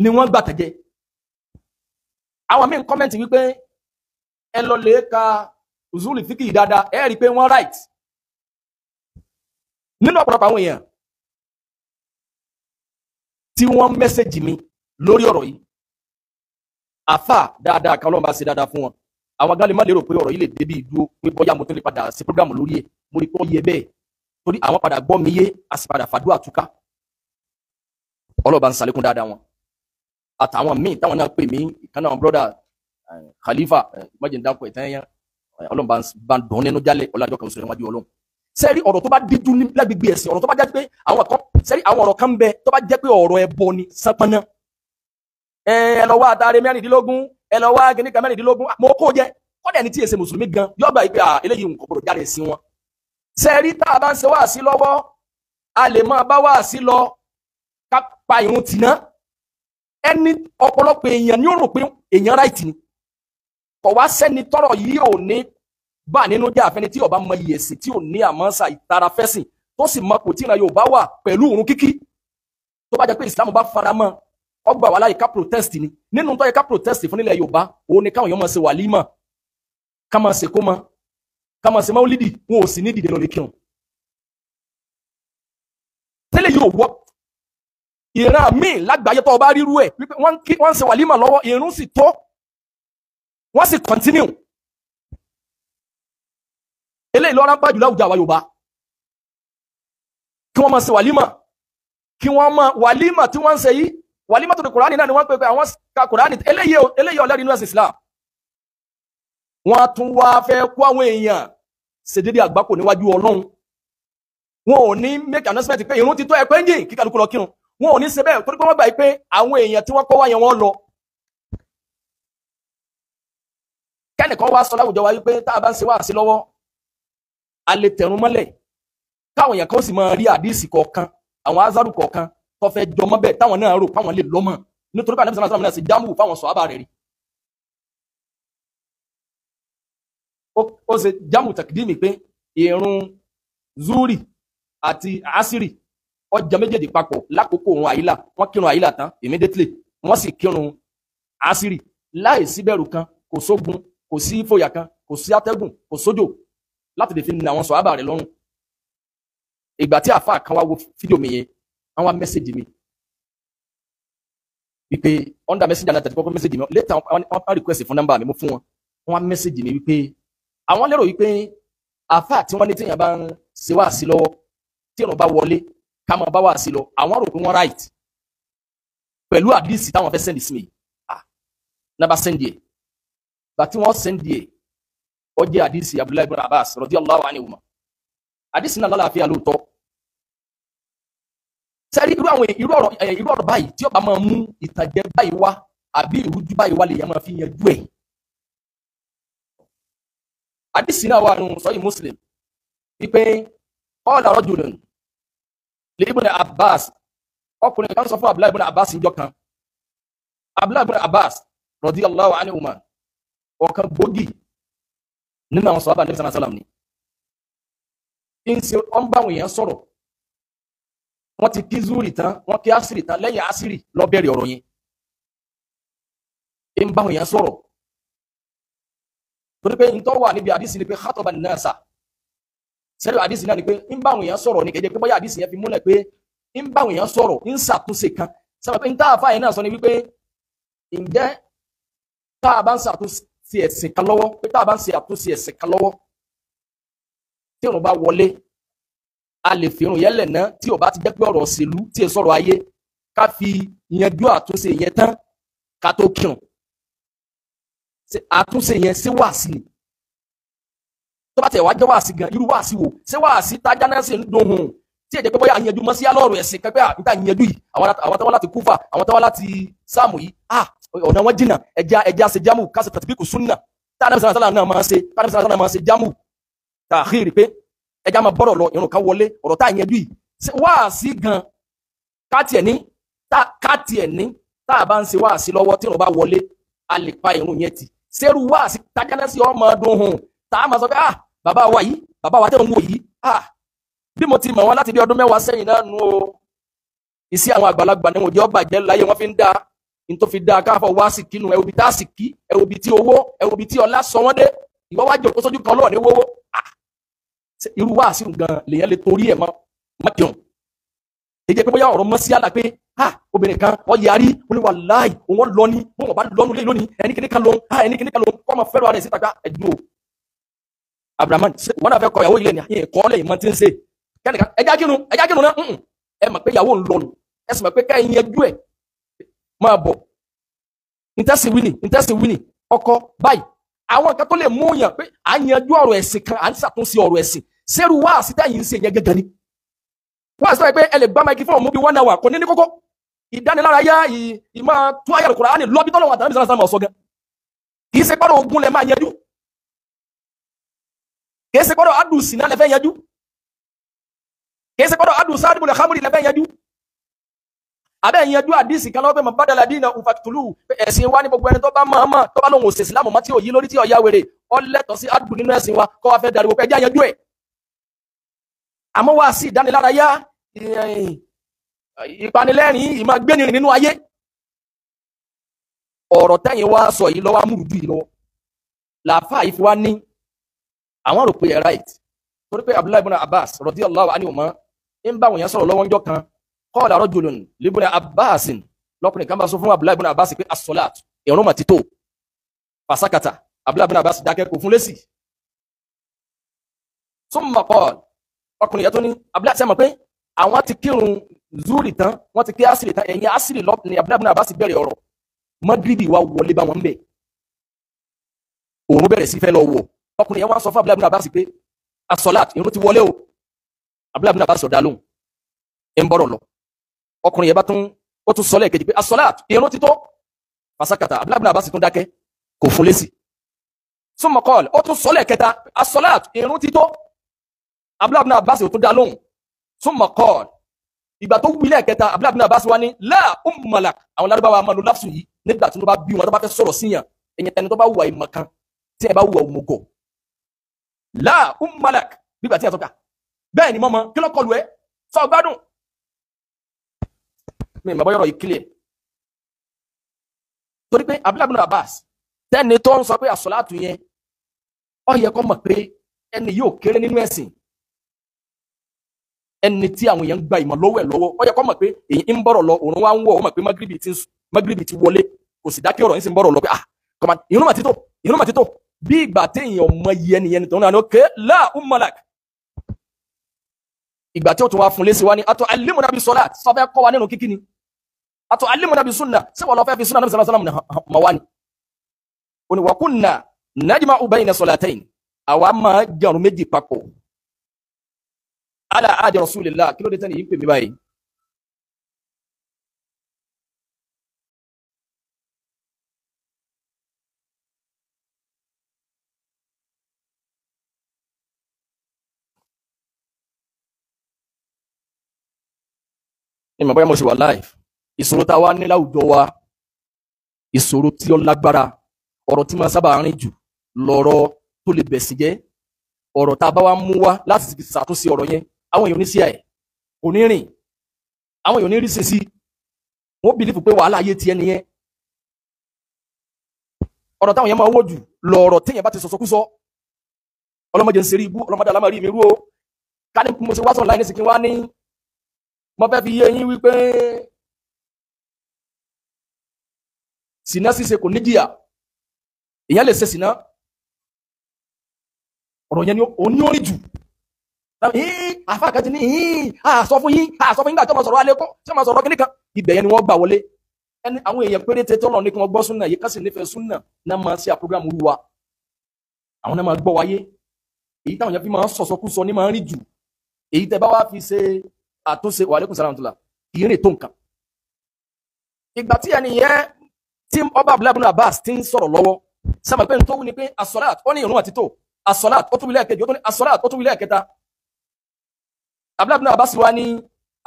ni wọ́n gbà tẹ̀jẹ. Àwọn míì ń kọ́mẹ́ǹtì wípé ẹ lọ lè ka uzuli fíkì dáadáa, ẹ rí i pé wọ́n right. Nínú ọ̀pọ̀lọpọ̀ àwọn èèyàn tí wọ́n mẹ́sẹ̀jì mi lórí ọ̀rọ̀ yìí, àfà dáadáa kan Ọlọ́run bá ṣe dáadáa fún wọn. Àwọn gálẹ̀ má lérò pé ọ̀rọ̀ yìí lè débi ìdúró pé bóyá mo tún lè padà sí prógámù lórí ẹ̀, mo rí pé ó yẹ bẹ́ẹ̀ torí àwọn padà gbọ́ mi yé, a sì padà fàdúrà túká. Ọlọ́run bá ń ṣàlékún dáadáa wọn. Àtàwọn míì táwọn náà pè mí, ìkànnà àwọn brọ́dà Khalifa mọ́jẹ̀ndáko ìtẹ́yẹn, Ọlọ́run bá ń dùn nínú jálẹ̀ ọlájọ́ kan sọ̀rọ̀ wájú Ọlọ́run. Sẹ́rí ọ̀rọ̀ tó bá díjú ní lágbègbè ẹ̀sìn, ọ̀rọ̀ tó bá jẹ́ pé àwọn ọ̀rọ̀ kan bẹ tó bá jẹ́ pé ọ̀rọ̀ ẹbọ ni sánpọ́nà. Ẹ lọ wá àtàrí 16, ẹ lọ wá kìnnìkan 16, mo kó jẹ. Kọ́dà ẹni tí èsè mùsùlùmí gan yóò gbà pé eléyìí nǹkan gbọdọ̀ jáde sí wọn. Sẹ́rí tá a bá ń ṣe wáàsí lọ́wọ́, a lè máa bá wáàsí lọ ká pa ìrun tì náà. Ẹni ọ̀pọ̀lọpọ̀ èèyàn ni ó rò pé èèyàn ráìtì ni. Kò wá sẹ́ni tọ́rọ̀ yìí ò ní bá nínú jẹ́ àfẹ́ni tí ó bá mọ iye ẹ̀sìn, tí ò ní àmọ́sà ìtara fẹ́sìn, tó sì mọ kò tí ìran Yorùbá wà pẹ̀lú ìrun kíkí. Tó bá jẹ́ pé Ìsìlámù bá fara mọ́, ọgbà wà láyé ká protest ni. Nínú tó yẹ ká protest fún nílẹ̀ Yorùbá, òun ni káwọn èèyàn máa ṣe wàlímà, ká máa ṣe kómọ, ká máa ṣe máwúlídì, wọn ò sì ní dìde lọ lè kírun. Tẹ́lẹ̀ yóò wọ́ ìran míì lágbàáyé tó bá rírú ẹ̀ wípé wọ́n ń ṣe wàlímà lọ́wọ́, ìrun sì tó, wọ́n sì continue. Eléyìí lọ́rọ̀ bá jùlọ àwùjọ àwa Yorùbá, kí wọ́n máa ṣe wàlímà, kí wọ́n máa wàlímà tí wọ́n ń ṣe yìí, wàlímà tó di Kùránì náà ni wọ́n pè pé àwọn ka Kùránì, eléyìí ọ̀lẹ́rìí nínú ẹ̀sìn Islam. Wọ́n tún wá fẹ́ kó àwọn èèyàn ṣe dédé àgbákò níwájú Ọlọ́run. Wọn ò ní make announcement pé ìrun ti tó ẹ̀pẹ́ yìí kí kálukú lọ kírun. Wọn ò ní ṣe bẹ́ẹ̀ torí pé wọ́n gbà pé àwọn èèyàn tí wọ́n kọ́ wáyẹn wọ́n lọ. Kẹ́nìkan wá sọ láwùjọ wa wípé tá a bá ń ṣe wáàsí lọ́wọ́, a lè tẹ̀rún mọ́lẹ̀ káwọn èèyàn kan sì máa rí àdíìsì kọ̀ọ̀kan, àwọn azaru kọ̀ọ̀kan tó fẹ́ jọmọ́ bẹ́ẹ̀ táwọn náà rò páwọn lè lọ́mọ̀ nítorí pé Ànábì sallallahu alaihi wasallam náà sì jámù fáwọn sọ̀hábà rẹ̀ rí. Ó ṣe jámù tàkìdímì pé ìrun zuri àti asiri ọjà méjèèjì papọ̀ lákòókò òun àyílà, wọ́n kírun àyílà tán immediately, wọ́n sì kírun asiri láì síbẹ̀rù kan, kò sógun, kò sí ìfòyà kan, kò sí atẹ́gùn, kò sójò, láti lè fi ní àwọn sọ̀hábà rẹ̀ lọ́rùn. Ìgbà tí àfáà kan wá wo fídíò mi yẹn, wọ́n wá mẹ́sẹ̀jì mi wípé under messenger náà tẹ̀sí kọ́kọ́ mẹ́sẹ̀jì mi, later wọ́n request fún nọ́mbà mi, mo fún wọn. Wọ́n wá mẹ́sẹ̀jì mi wípé àwọn lérò wípé àfáà tí wọ́n ní téèyàn bá ń ṣe wá sí lọ́wọ́ tí ọ̀nà bá wọlé ká máa bá wá sí lọ àwọn rò pé wọ́n right pẹ̀lú àdìsí táwọn fẹ́ sẹ́ndì sí mi náà bá sẹ́ndì ẹ̀ bá tí wọ́n sẹ́ndì ẹ̀ ó jẹ́ àdìsí Abdullahi ibn Abbas radiyallahu anhuma àdìsí náà lálàáfíà lóòótọ́ sẹ́rí irú ọ̀rọ̀ báyìí tí ó bá máa mú ìtàjẹ báyìí wá àbí ìrújú báyìí wá lè yẹ máa fi yanjú ẹ̀ àdìsí náà wà nù sọ́yìn Muslim wípé qala rajulun li ibn Abbas ọkùnrin kan sọ fún Abdullahi ibn Abbas níjọ́ kan Abdullahi ibn Abbas radiyallahu anhuma ọ̀kan gbòógì nínú àwọn sọ̀hábà Nabi sallallahu alaihi wasallam ni ń ṣe ọ́n bá àwọn èèyàn sọ̀rọ̀ wọ́n ti kí zúrì tán wọ́n kí asiri tán lẹ́yìn asiri ló bẹ̀rẹ̀ ọ̀rọ̀ yẹn ń bá àwọn èèyàn sọ̀rọ̀ torí pé ntọ́ wà níbi àdìsí ni pé khataba an-nasa sẹ́lẹ̀ àdìsí náà ni pé ń bá àwọn èèyàn sọ̀rọ̀ ní kẹ́jẹ́ pé bóyá àdìsí yẹn fi múlẹ̀ pé ń bá àwọn èèyàn sọ̀rọ̀ ń ṣàtúnṣe kan sábà pé ń tá àfáà yẹn náà sọ ni wípé ǹjẹ́ tá a bá ń ṣàtúnṣe ẹ̀sìn kan lọ́wọ́ pé tá a bá ń ṣe àtúnṣe ẹ̀sìn kan lọ́wọ́ tí òun bá wọlé a lè fi irun yẹn lẹ̀ ná tí ò bá ti jẹ́ pé ọ̀rọ̀ òṣèlú tí è sọ̀rọ̀ ayé ká fi yanjú àtúnṣe yẹn tán ká tó kírun àtúnṣe yẹn ṣé wàásì ni tó bá tẹ̀ wá jẹ́ wàásì gan irú wàásì wo ṣé wàásì tájá náà ṣe ń dùn hùn tí èdè pé bóyá àyànjú mọ́ sí alọ́ọ̀rọ̀ ẹ̀sìn kan pé níta àyànjú yìí àwọn tó wá láti Kúfà àwọn tó wá láti Sáàmù yìí ọ̀nà wọn jìnnà ẹja ṣe jámù ká ṣe tàbíkù súnà tá Ànábì sallallahu alaihi wasallam náà máa ṣe ká Ànábì sallallahu alaihi wasallam máa ṣe jámù tàkhírì pé ẹja máa bọ́rọ̀ lọ ìrun kan wọlé ọ̀rọ̀ tá àyànjú yìí wàásì gan káàtì ẹ̀ ní tá a bá ń ṣe wàásì lọ́wọ́ tí ìrun bá wọlé a lè pa ìrun yẹn tì ṣerú wàásì tájá sí ọmọ ọdún hùn tá a máa sọ pé bàbá wa tẹ̀ ń wò yìí bí mo ti mọ̀ wọ́n láti bí ọdún 10 sẹ́yìn náà nù o ìsí àwọn àgbàlagbà ni mo jẹ́ ọba jẹ́ láyé wọ́n fi ń dá ní tó fi dá káfọ́ wá sí kínú ẹ̀wò bíi tá a sì kí ẹ̀wò bíi tí owó ẹ̀wò bíi tí ọlá sọ wọ́n dé ìwọ́ wá jòkó sójú kan lọ́ọ̀ ní wọ́wọ́ irú wá sí gan lèyàn lè torí ẹ̀ mọ́ jẹun èyí jẹ́ pé bóyá ọ̀rọ̀ mọ́ sí àlà pé obìnrin kan wọ́n yarí wọ́n ní wà láì òun lọ ní wọ́n bá lọ́nu lé lónìí ẹni kìíní kan lòun kọ́ ọmọ fẹ́ràn rẹ̀ síta ká ẹ̀dùn o Abrahamu wọn náà fẹ́ kọ ìyàwó ilẹ̀ ní ẹ̀kọ́ lẹ́yìn mọ́ tí ń ṣe kẹ́nìkan ẹjá kírun náà ẹ mọ̀ pé ìyàwó ń lọnu ẹ sì mọ̀ pé ká ẹyin ẹjú ẹ̀ máa bọ̀ ìtẹ́sí wíní ọkọ báyìí àwọn nǹkan tó lè mú yàn pé à ń yanjú ọ̀rọ̀ ẹ̀sìn kan à ń ṣàtúnṣe ọ̀rọ̀ ẹ̀sìn sẹ́rù wá àsìtẹ́yìn ń ṣe yẹn gẹ́gẹ́ ni wọ́n àti sọ pé ẹ lè gbá máìkì fún ọmọ bíi 1 hour kò ní kókó ìdánilárayá ìmọ̀ tún ayé Al-Kùránì lọ́bí tọ́lọ́wọ́ àtàwọn ìṣẹ̀lẹ̀ sàmọ̀ ọ̀sọ́ gan kì í ṣe pọ́nrọ̀ ogun lẹ máa yanjú kì í ṣe pọ́nrọ̀ adùn sínà lẹ fẹ́ yanjú kì í ṣe pọ́nrọ̀ adùn sáàdùn lẹ kámúrì lẹ fẹ́ yanjú abẹ́ yanjú àdìsí kan lọ́wọ́ pé mọ̀ bádàlá dínà òfàtúlù ẹ̀sìn wa ní gbogbo ẹni tó bá mọ̀ tó bá lóhùn òsè sílámù mọ́ tí ò yí lórí tí ọ̀yá wèrè ọlẹ́tọ̀ sí adùn nínú ẹ̀sìn wa kọ́ wa fẹ́ dariwo pé ẹjá yanjú ẹ̀ àmọ́ wá sí ìdánilárayá ìpanilẹ́rìn ìmọ̀ gbénìrìn nínú ayé ọ̀rọ̀ tẹ́yìn wá sọ yìí lọ́wọ́ amúrùdú yìí lọ́wọ́ làáfà yìí fi wá ní àwọn rò pé ẹ̀ right torí pé Abdullahi ibn Abbas radiyallahu anhuma ń bá àwọn èèyàn sọ̀rọ̀ lọ́wọ́ ńjọ́ kan qala rajulun li ibn Abbas lọ́kùnrin kan bá sọ fún Abdullahi ibn Abbas pé as-salat ìrun mà ti tó fasakata Abdullahi ibn Abbas dákẹ́ kò fún lésì summa qala ọkùnrin yẹn tó ní Abdullahi sẹ́mọ̀ pé àwọn ti kírun zúrì tán wọ́n ti kí asiri tán ẹ̀yìn asiri ní Abdullahi ibn Abbas bẹ̀rẹ̀ ọ̀rọ̀ Magribi wa wọlé bá wọn bẹ̀ òun bẹ̀rẹ̀ sí fẹ́ lọ wọ̀ ọkùnrin yẹn wá sọ fún Abdullahi ibn Abbas pé as-salat ìrun ti wọlé o Abdullahi ibn Abbas ọ̀dà lóhùn ń bọ̀rọ̀ lọ ọkùnrin yẹn bá tún sọ lẹ́ẹ̀kejì pé as-salat ìrun ti tó fasakata Abdullahi ibn Abbas tún dákẹ́ kò fún lésì summa qala ó tún sọ lẹ́ẹ̀kẹta as-salat ìrun ti tó Abdullahi ibn Abbas ò tún dá lóhùn summa qala ìgbà tó wí lẹ́ẹ̀kẹta Abdullahi ibn Abbas wá ní la ummalak àwọn lárúbáwá máa lo láfsù yìí nígbà tí wọ́n bá bí wọn tó bá fẹ́ sọ̀rọ̀ síyàn ẹ̀yìn tẹni tó bá wùwà ìmọ̀ kan tí ẹ bá wùwà òmùgọ̀ la ummalak nígbà tí ẹ sọ́kà bẹ́ẹ̀ ni mọ́mọ́ kí ló kọlu ẹ sọ gbádùn mi ìmọ̀ bọ́yọ̀rọ̀ yìí kílẹ̀ torí pé Abdullahi ibn Abbas tẹ́ni tó ń sọ pé àsọ̀látù yẹn ó yẹ kó mọ̀ pé ẹni yóò kéré nínú ẹ̀sìn ẹni tí àwọn èèyàn gba ìmọ̀ lọ́wọ́ ẹ̀ lọ́wọ́ ó yẹ kó mọ̀ pé èyí ń bọ̀rọ̀ lọ òun wá ń wọ̀ ó mọ̀ pé Magribi ti wọlé kò sì dákẹ́ ọ̀rọ̀ yín sì ń bọ̀rọ̀ lọ pé kọ́má ìrun mà ti tó bí ìgbà téèyàn mọ iye ẹnìyẹn tó ń náà ké la ummalak ìgbà tí ó tún wá fún lé sí wá ní atọ alimuna bi salat sọ fẹ́ kọ́ wa nínú kíkí ni atọ alimuna bi sunna sí wọ́n lọ fẹ́ fi sunna nabi sallallahu alaihi wasallam ma wá ni ó ní wa kunna najma'u bayna salatayn àwa máa jẹun méjì papọ̀ ala adi rasulillah kí ló dé tẹ́ni yìí ń pè mí báyìí ìmọ̀ bóyá mo ṣe wà live ìṣòro tá a wá ní láwùjọ wa ìṣòro tí ó lágbára ọ̀rọ̀ tí máa sábà rìn jù lọ́rọ̀ tó lè bẹ̀sìn jẹ́ ọ̀rọ̀ tá a bá wá mú wá láti fi ṣàtúnṣe ọ̀rọ̀ yẹn àwọn èèyàn ní sí ẹ̀ kò ní rìn àwọn èèyàn ní rí sí wọ́n bìlífù pé wàhálà ayé tiẹ̀ nìyẹn ọ̀rọ̀ táwọn yẹn máa wò jù lọ́rọ̀ téèyàn bá ti sọ̀sọ́kúsọ ọlọ́mọdé ń ṣeré ibú ọlọ́mọdé alámọ̀rí mi rú o ká ní mo ṣe wá sọ̀rọ̀ láì ní sìnkín wá ní mo fẹ́ fi yé yín wípé sìná ṣíṣe kò ní jìyà èèyàn lè ṣe sìná ọ̀rọ̀ yẹn ni ó ní orí jù àfáàkàtì ní àsọ fún yín gbà tó máa sọ̀rọ̀ alẹ́kọ́ tí wọ́n máa sọ̀rọ̀ kíníkan ibẹ̀ yẹn ni wọ́n gbà wọlé ẹni àwọn èèyàn péréte tọ́lọ̀ ní kí wọ́n gbọ́ súnà yìí kásì nífẹ̀ẹ́ súnà náà máa ṣe àpúrógámù olúwa àwọn náà máa gbọ́ wáyé èyí táwọn yẹn fi máa ń sọ̀sọ́kúsọ ní máa ń rí jù èyí tẹ́ bá wá fi ṣe àtúnṣe wa alaikum salam tula ìrìn tó nǹkan ìgbà tí ẹni yẹn tí ọba Abdullahi ibn Abbas ti ń sọ̀rọ̀ lọ́wọ́ sábà pé nítorí ni pé as-salat ó ní ìrun àti tó as-salat ó tún wílẹ̀ kejì ó tún ní as-salat ó tún wílẹ̀ kẹta Abdullahi ibn Abbas wa ní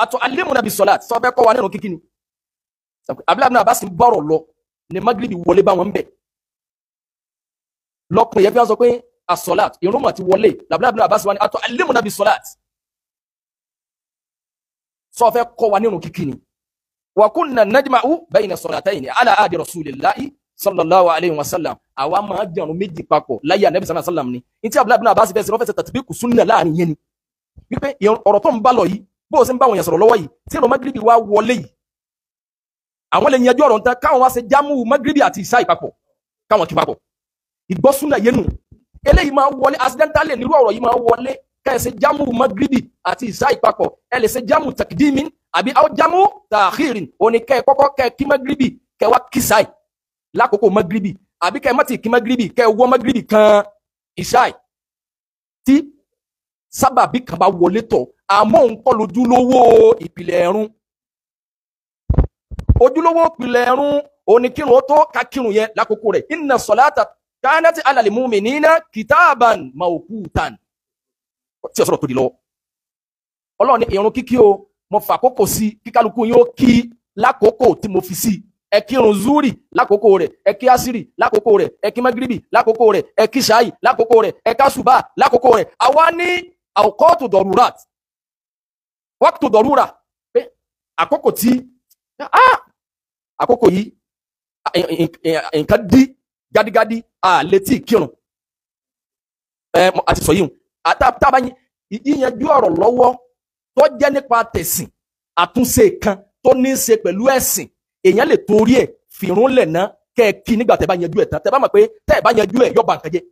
atu'allimuna bis-salat sọ fẹ́ kọ́ wa nínú kíkí ni Abdullahi ibn Abbas ń bọ̀rọ̀ lọ ní magribi wọlé bá wọn bẹ̀ lọ́kùnrin yẹn fi wọ́n sọ pé as-salat ìrun àti wọlé Abdullahi ibn Abbas wa ní atu'allimuna bis-salat sọ fẹ́ kọ́ wa nínú kíkí ni wa kunna najma'u bayna salatayni ala adi rasulillahi sallallahu alayhi wa sallam àwa máa jẹun méjì papọ̀ láyé Ànábì sallallahu alayhi wa sallam ni ntí Abdullahi ibn Abbas fẹ́ sọ fẹ́ tatbiqu sunna láàrin yẹn ni wípé ọ̀rọ̀ tó ń bá lọ yìí bó o ṣe ń bá wọn yẹn sọ̀rọ̀ lọ́wọ́ yìí tí ìrun magribi wá wọlé yìí àwọn lè yanjú ọ̀rọ̀ nǹkan káwọn wá ṣe jámù magribi àti ìṣá ìpapọ̀ káwọn kí papọ̀ ìgbọ́ sunna yẹn nù eléyìí máa wọlé accidentally nírú ọ̀rọ̀ yìí máa wọlé kẹ́ ṣe jámù magribi àti ìṣá ìpapọ̀ ẹ lè ṣe jámù takdimin àbí àwọn jámù tààkìrìn òní kẹ́ kọ́kọ́ kẹ́ kí magribi kẹ́ wá kíṣáì lákòókò magribi àbí kẹ́ mọ́tì kí magribi kẹ́ wọ́ magribi kan ìṣáì tí sábàbí kan bá wọlé tọ̀ àmọ́ òun kọ́ lójúlówó ìpìlẹ̀ ẹ̀rún ojúlówó ìpìlẹ̀ ẹ̀rún òní kírun ó tó ká kírun yẹn lákòókò rẹ̀ inna salata kanat ala lil mu'minina kitaban mawqutan tí ọ̀sọ̀rọ̀ tó di lọ́wọ́ ọlọ́run ní ìrun kíkí o mo fà àkókò sí kíkálukú yín ó kí lákòókò tí mo fi sí ẹ kírun zuri lákòókò rẹ̀ ẹ kí asiri lákòókò rẹ̀ ẹ kí magribi lákòókò rẹ̀ ẹ kí ṣáì lákòókò rẹ̀ ẹ ká ṣùbà lákòókò rẹ̀ àwa ní awqatu darurat waqtu darura pé àkókò tí àkókò yìí nǹkan dí gádígádí létí kírun àti sọ yìí àtàbà yíyanjú ọ̀rọ̀ lọ́wọ́ tó jẹ́ nípa tẹ̀sìn àtúnṣe kan tó ní í ṣe pẹ̀lú ẹ̀sìn èèyàn lè torí ẹ̀ fìrún lẹ̀ ná kẹ́ ẹ kí nígbà tẹ́ bá yanjú ẹ̀ tán tẹ́ bá mọ̀ pé tẹ́ ẹ bá yanjú ẹ̀ yọba nǹkan jẹ́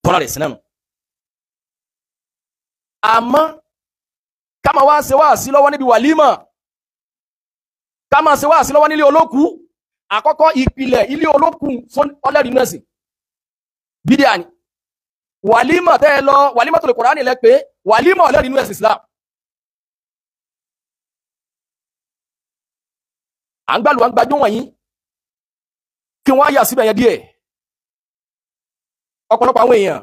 tọ́lá rẹ̀ sí náà nù. àmọ́ ká máa wá ṣe wáàsí lọ́wọ́ níbi wàlímà ká máa ṣe wáàsí lọ́wọ́ nílé olókù àkọ́kọ́ ìpìlẹ̀ ilé olókù ọlẹ́rìí náà sì bídíà ni wàlímà tẹ́ ẹ lọ wàlímà tó lè Kùránì lẹ pé wàlímà ọlẹ́rìí inú ẹ̀sìn Islam à ń gbàlù à ń gbajú wọ̀nyí kí wọ́n á yà síbẹ̀ yẹn díẹ̀ ọ̀pọ̀lọpọ̀ àwọn èèyàn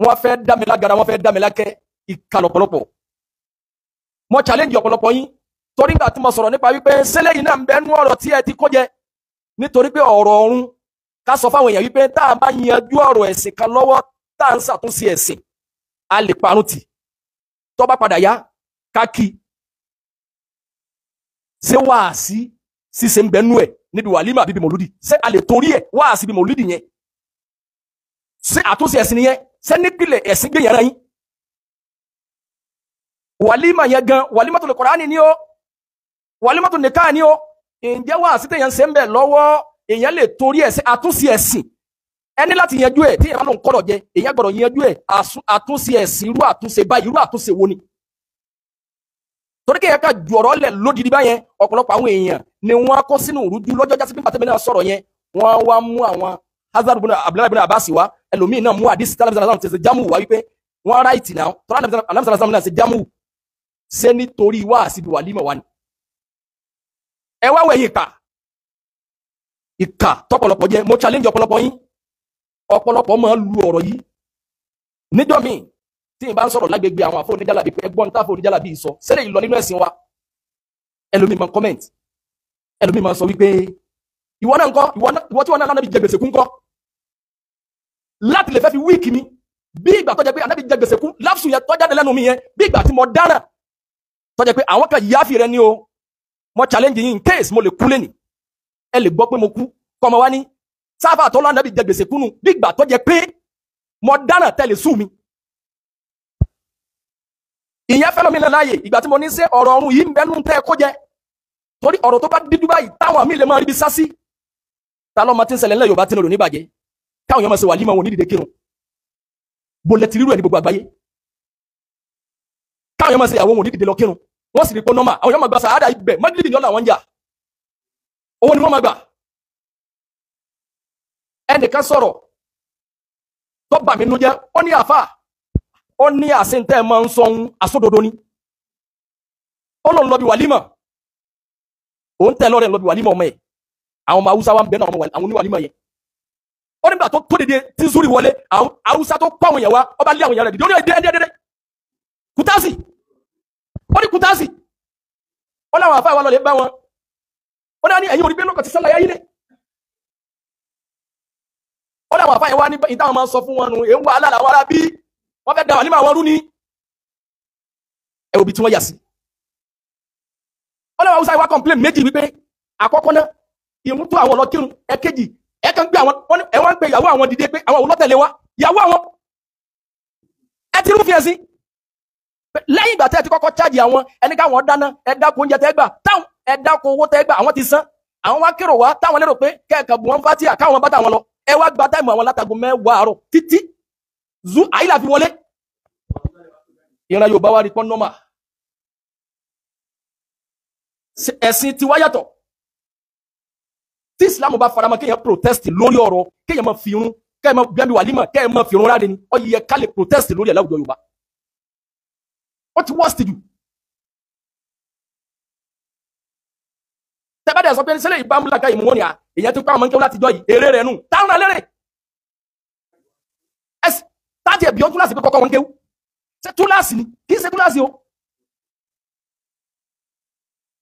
wọ́n fẹ́ dá mi lágara wọ́n fẹ́ dá mi lákẹ́ ìka lọ̀pọ̀lọpọ̀ mo challenge ọ̀pọ̀lọpọ̀ yín torí nígbà tí mo sọ̀rọ̀ nípa wípé sẹ́lẹ̀ yìí náà ń bẹ nú ọ̀rọ̀ tí ẹ ti kó jẹ nítorí pé ọ̀rọ̀ ọ̀run ká sọ fáwọn èèyàn wípé tá a bá yanjú ọ̀rọ̀ ẹ̀sìn kan lọ́wọ́ tá à ń ṣàtúnṣe ẹ̀sìn a lè parun tì tó bá padà yá ká kí ṣé wáàsí ṣíṣe ń bẹ nú ẹ̀ níbi wàlímà bíbí mọ̀lúdì ṣé a lè torí ẹ̀ wáàsí bí mọ̀lúdì yẹn ṣé àtúnṣe ẹ̀sìn yẹn ṣé nípìnlẹ̀ ẹ̀sìn gbé yẹn rán yín wàlímà yẹn gan wàlímà tó lè Kùránì ní o wàlímà tó nìkan ní o ǹjẹ́ wáàsí tẹ̀yàn ṣe ń bẹ lọ́wọ́ èèyàn lè torí ẹ̀ ṣe àtúnṣe ẹ̀sìn ẹni láti yanjú ẹ̀ tí èèyàn bá lóun kọ́rọ̀ jẹ èèyàn gbọ́dọ̀ yanjú ẹ̀ àtúnṣe ẹ̀sìn irú àtúnṣe báyìí irú àtúnṣe wo ni. torí kéèyàn ká ju ọ̀rọ̀ lẹ̀ lódìdí báyẹn ọ̀pọ̀lọpọ̀ àwọn èèyàn ni wọ́n kó sínú ìrújú lọ́jọ́ jásí pé pàtẹ́mẹ́ náà sọ̀rọ̀ yẹn wọ́n wá mú àwọn Hazard Abdullahi bin Abbas wá ẹlòmíì náà mú àdìsí tálàbí ti ṣe jámù wá wípé wọ́n ráìtì náà tọ́lá alámísàlásàmù náà ṣe jámù ṣé nítorí wá àsìbí wàlímọ̀ wá ni. ẹ wá wẹ̀yìn ìkà tọ́pọ̀lọpọ̀ jẹ́ mo challenge ọ̀pọ̀lọpọ̀ yín ọ̀pọ̀lọpọ̀ máa ń lu ọ̀rọ̀ yìí níjọ́ míì tí n bá ń sọ̀rọ̀ lágbègbè àwọn àfọ oníjàlábí pé ẹgbọ́n tá àfọ oníjàlábí sọ sẹ́lẹ̀ ìlọ nínú ẹ̀sìn wa ẹlòmíì máa comment ẹlòmíì máa sọ wípé ìwọ náà ńkọ́ ìwọ tí wọn náà anábì jẹ gbèsè kú ńkọ́ láti lè fẹ́ fi wíìkì mi bí ìgbà tó jẹ́ pé anábì jẹ gbèsè kú láfsù yẹn tó jáde lẹ́nu mi yẹn bí ìgbà tí mo dáná tó jẹ́ pé àwọn kan yááfì rẹ ní o mo challenge yín in case mo lè kú lẹ́nì ẹ lè gbọ́ pé mo kú kọ́ ọmọ wa ní sáfà tó lọ anábì jẹ gbèsè kú nù bí ìgbà tó jẹ́ pé mo dáná tẹ̀lé sùn mi ìyẹn fẹ́ lómi láàyè ìgbà tí mo ní ṣe ọ̀rọ̀ ọ̀run yìí ń bẹ́nu tẹ́ ẹ kó jẹ torí ọ̀rọ̀ tó bá dídú báyìí táwọn àmì lè máa rí bí sásí ta lọ́mọ tí ń ṣẹlẹ̀ ńlẹ̀ Yorùbá tí ń lò ní ìbàjẹ́ káwọn èèyàn máa ṣe wàlímà wọn onídìde kírun bolẹ̀ tìrírù ẹ̀ ní gbogbo àgbáyé káwọn èèyàn máa ṣe ìyàwó wọn onídìde lọ kírun wọ́n sì rí pé nọ́mà àwọn èèyàn máa gba sàádà ibẹ̀ mọ́gídìdì ni ọ̀là wọn ń jà owó ni wọ́n máa gbà ẹnìkan sọ̀rọ̀ tó bà mí nú jẹ́ ó ní àfà ó ní àṣentẹ́ máa ń sọ ohun àsódodo ni ó lòun lọ bí wàlímà òun tẹ́ lọ́rẹ̀ lọ bí wàlímà ọmọ ẹ̀ àwọn ọmọ Haúsá wa ń bẹ náà àwọn oníwàlímà yẹn ó nígbà tó dédé tí zúrì wọlé àwọn Haúsá tó kọ́ àwọn èèyàn wa ọba lé àwọn èèyàn rẹ̀ dìde ó ní ẹ̀dẹ́ kùtásì ó ní kùtásì ó láwọn àfáà wa lọ lè bá wọn ó ní ẹ̀yìn orí pé lọ́kọ̀ ti sálà yá yílé ó láwọn àfáà yẹn wá ní ìtàwọn máa ń sọ fún wọn nù èèwọ̀ alára wọn ará bí wọ́n fẹ́ da wàlímà wọn rú ní ẹ̀wòbí tí wọ́n yà sí ó láwọn Haúsá wa complain méjì wípé àkọ́kọ́ náà ìmú tó àwọn ọlọ́kírun ẹ̀kejì ẹ̀kan gbé àwọn ẹ̀wọ̀n ń pe ìyàwó àwọn dìde pé àwọn olótẹ̀lé wa ìyàwó àwọn ẹ ti rúfin ẹ̀sìn lẹ́yìn ìgbà tẹ́ ẹ ti kọ́kọ́ chájì àwọn ẹni káwọn dáná ẹ̀dáko oúnjẹ tẹ́ gbà táwọn ẹ̀dáko owó tẹ́ gbà àwọn ti san àwọn wá kérò wá táwọn lérò pé kẹ́ẹ̀kan bù wọ́n fátíà káwọn bá táwọn lọ ẹ wá gba táìmù àwọn látago 10 àárọ̀ títí zu àyílà fi wọlé ìran Yorùbá wa rí pọ́n nọ́mà ẹ̀sìn ti wá yàtọ̀ tí Islam bá faramọ́ kéèyàn protest lórí ọ̀rọ̀ kéèyàn máa fi irun kéèyàn máa bí wàlímà kéèyàn máa fi irun ráde ni ó yẹ ká lè protest lórí ẹ̀ láwùjọ Yorùbá ó ti worst jù tẹ́bàdà sọ pé sílẹ̀ ìbámu làkà ìmú wọn ni à èyàn tó pàwọn mọ́kẹ́ láti jọ yìí èrè rẹ̀ nù táwọn alẹ́rẹ̀ ẹsì tájẹ̀ bí ó túláàsì pé kọ́kọ́ wọn kéwú ṣe túláàsì ni kì í ṣe túláàsì o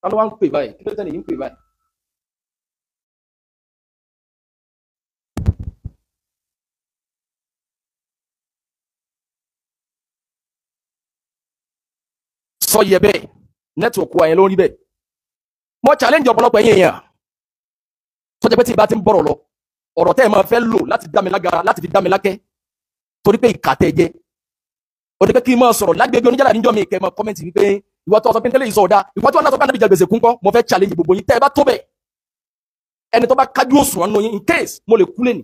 ta ló wá ń pè báyìí kí ló tẹ́lẹ̀ yìí ń pè báyìí sọ yẹ bẹ́ẹ̀ nẹ́tíwọ̀kù àyẹn lórí bẹ́ẹ̀ mo challenge ọ̀pọ̀lọpọ̀ ẹ̀yin èèyàn tó jẹ́ pé tí ìbá ti ń bọ̀rọ̀ lọ ọ̀rọ̀ tẹ́ ẹ máa fẹ́ lò láti dá mi lágara láti fi dá mi lákẹ́ torí pé ìkà tẹ́ jẹ́ ó ní pé kí n máa sọ̀rọ̀ lágbègbè oníjàlá níjọ́ mi kẹ́ ẹ máa kọ́mẹ́ntì wípé ìwọ tó sọ pé tẹ́lẹ̀ ìsọ̀ ọ̀dà ìwọ tó wà náà sọ pé ànábì jẹ gbèsè kún kọ́ mo fẹ́ challenge gbogbo yín tẹ́ ẹ bá tó bẹ̀ ẹni tó bá kájú òṣùwọ̀n nù yín in case mo lè kú lẹ́nì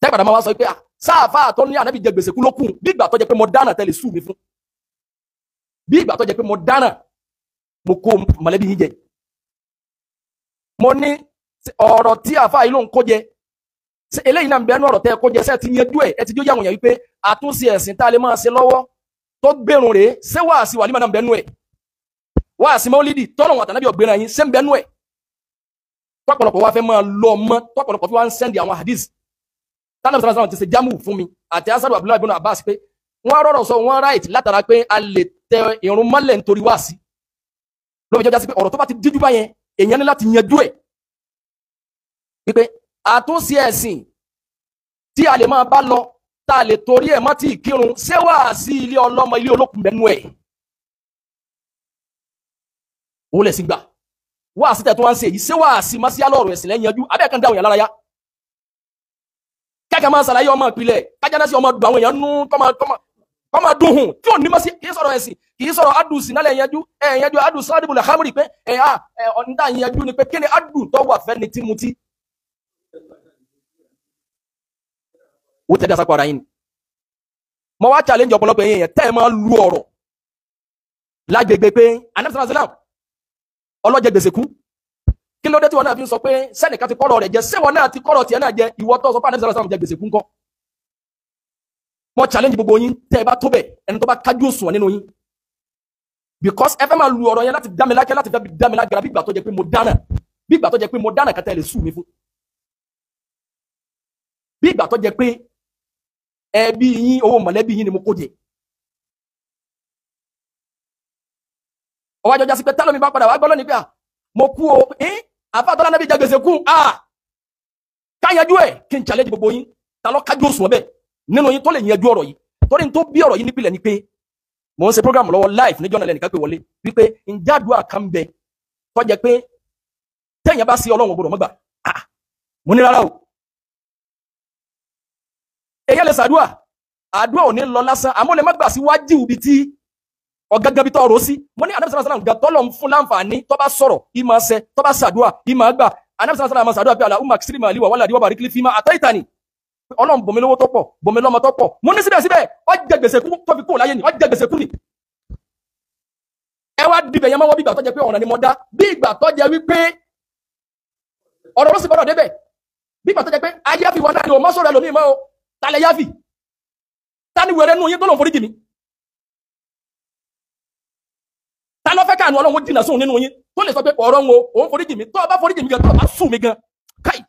tẹ́ padà máa wá sọ pé sáàfà tó ní ànábì jẹ gbèsè kú ló kù bí ìgbà tó jẹ́ pé mo dáná tẹ́lẹ̀ sùn mi fún bí ìgbà tó jẹ́ pé mo dáná mo kó mọ̀lẹ́bí yín jẹ mo ní ọ̀rọ̀ tí àfáà yìí ló ń kó jẹ eléyìí náà ń bẹnu ọ̀rọ̀ tẹ́ ẹ kó jẹ sẹ́ẹ̀ ti yanjú ẹ̀ ẹ ti jó yàwọn èèyàn wípé àtúnṣe ẹ̀sìn tá a lè máa ṣe lọ́wọ́ tó gbèrún rèé ṣé wàásì wàlímà náà ń bẹnu ẹ̀ wàásì mọ́lídì tọ́nà wọn àtànábì ọ̀gbẹ́ra yín ṣé ń bẹnu ẹ̀ tọ́pọ̀lọpọ̀ wá fẹ́ máa lọ mọ́ tọ́pọ̀lọpọ̀ fi wá ń sẹ́ndì àwọn hadith tánàbí sọ́nà sọ́nà ti ṣe jámù fún mi àti asadu Abdullahi ibn Abbas pé wọ́n rọ̀rọ̀ sọ wọ́n right látara pé a lè tẹ ìrun mọ́lẹ̀ nítorí wàásì ló fi jọjá sí pé ọ̀rọ̀ tó bá ti díjú báyẹn èèyàn ní láti yanjú ẹ̀ wípé àtúnṣe ẹ̀sìn tí a lè máa bá lọ tá a lè torí ẹ̀ mọ́ tí ìkírun ṣé wà sí ilé ọlọ́mọ ilé olókùn mẹ́nu ẹ̀ ó lẹ̀ sí gbà wà sí tẹ̀tún wá ń ṣe èyí ṣé wà sí má sí alọ́rọ̀ ẹ̀sìn lẹ́yìn yanjú abẹ́ kan dáhùn yàn lára yá kẹ́kẹ́ máa ṣàlàyé ọmọ ìpìlẹ̀ kájá sí ọmọ dùn àwọn èèyàn nú kọ́mọ dùn hùn tí ò ní mọ́ sí kì í sọ̀rọ̀ ẹ̀sìn kì í sọ̀rọ̀ adùn sí nálẹ̀ yanjú yanjú adùn sọ́dìbò làhámùrì pé ọ̀nìdá yanjú ni pé kí ni adùn tó wà fẹ́ ni tí mu tí ó tẹ́ dasá para yín mo wá challenge ọ̀pọ̀lọpọ̀ yẹn tẹ́ ẹ máa lu ọ̀rọ̀ lágbègbè pé Ànábì sallallahu alaihi wasallam ọlọ́jẹ gbèsè kú kí ló dé tí wọn náà fi ń sọ pé sẹ́nìkan ti kọ́rọ̀ rẹ̀ jẹ sẹ́wọ̀n náà ti kọ́rọ̀ tiẹ̀ náà jẹ ìwọ tó sọ pé Ànábì sallallahu alaihi wasallam jẹ gbèsè kú ńkọ́ mo challenge gbogbo yín tẹ́ ẹ bá tó bẹ̀ ẹni tó bá kájú òṣùwọ̀n nínú yín because ẹ fẹ́ máa lu ọ̀rọ̀ yẹn láti dá mi lákẹ́ láti fẹ́ dá mi lágara bí ìgbà tó jẹ́ pé mo dáná kẹtẹ́ lè sùn mi fún bí ìgbà tó jẹ́ pé ẹbí yín owó mọ̀lẹ́bí yín ni mo kó jẹ ọwọ́ àjọjá sí pé tẹ́lómi bá padà wá gbọ́ lónìí pé mo kú o àfáàtọ́lá náà bí jẹ gbèsè kú káyanjú ẹ̀ kí n challenge gbogbo yín ta ló kájú òṣùwọ̀n bẹ́ẹ̀ nínú yín tó lè yanjú ọ̀rọ̀ yìí torí n tó bí ọ̀rọ̀ yìí nípìnlẹ̀ ni pé mo ń ṣe program lọ́wọ́ live níjọ́ náà lẹ́nìkan pé wọlé wípé ǹjẹ́ àdúrà kan bẹ tó jẹ́ pé tẹ́yìn bá sí Ọlọ́run gbọ́dọ̀ mọ́gbà mo ní rárá o èyí lè ṣàdúrà àdúrà ò ní lọ lásán àmọ́ lè má gbà sí wájú ibi tí ọ̀gángan bí tọ́ ọ̀rọ̀ sí mo ní Ànábì sallallahu alaihi wasallam gàtọ́lọ̀ ń fún láǹfààní tó bá sọ̀rọ̀ ìmọ̀ ṣẹ tó bá ṣàdúrà ìmọ̀ àgbà Ànábì sallallahu alaihi wasallam ṣàdúrà pé Allahumma aksiri mali wa waladi wa barik li fima ataitani Ọlọ́run bòmí lówó tó pọ̀ bòmí lọ́mọ tó pọ̀ mo ní síbẹ̀síbẹ̀ ó jẹ gbèsè kú tó fi kú láyé ni ó jẹ gbèsè kú ni ẹ wá dìbẹ̀ yẹn mọ́wọ́ bí ìgbà tó jẹ pé ọ̀nà ni mo dá bí ìgbà tó jẹ wípé ọ̀rọ̀ ló sì gbọ́dọ̀ débẹ̀ bí ìgbà tó jẹ pé ayé fi wọn náà ni o mọ́ sọ̀rọ̀ ẹlòmíì mọ́ o tálẹ̀ yáfì tani wẹ̀rẹ̀ nù yín tó lòun foríjì mi ta ló fẹ́ káànù Ọlọ́run jìnnà sóhun nínú yín tó lè sọ pé ọ̀rọ̀ wọn òun foríjì mi tó bá foríjì mi gan tó bá sùn mi gan káì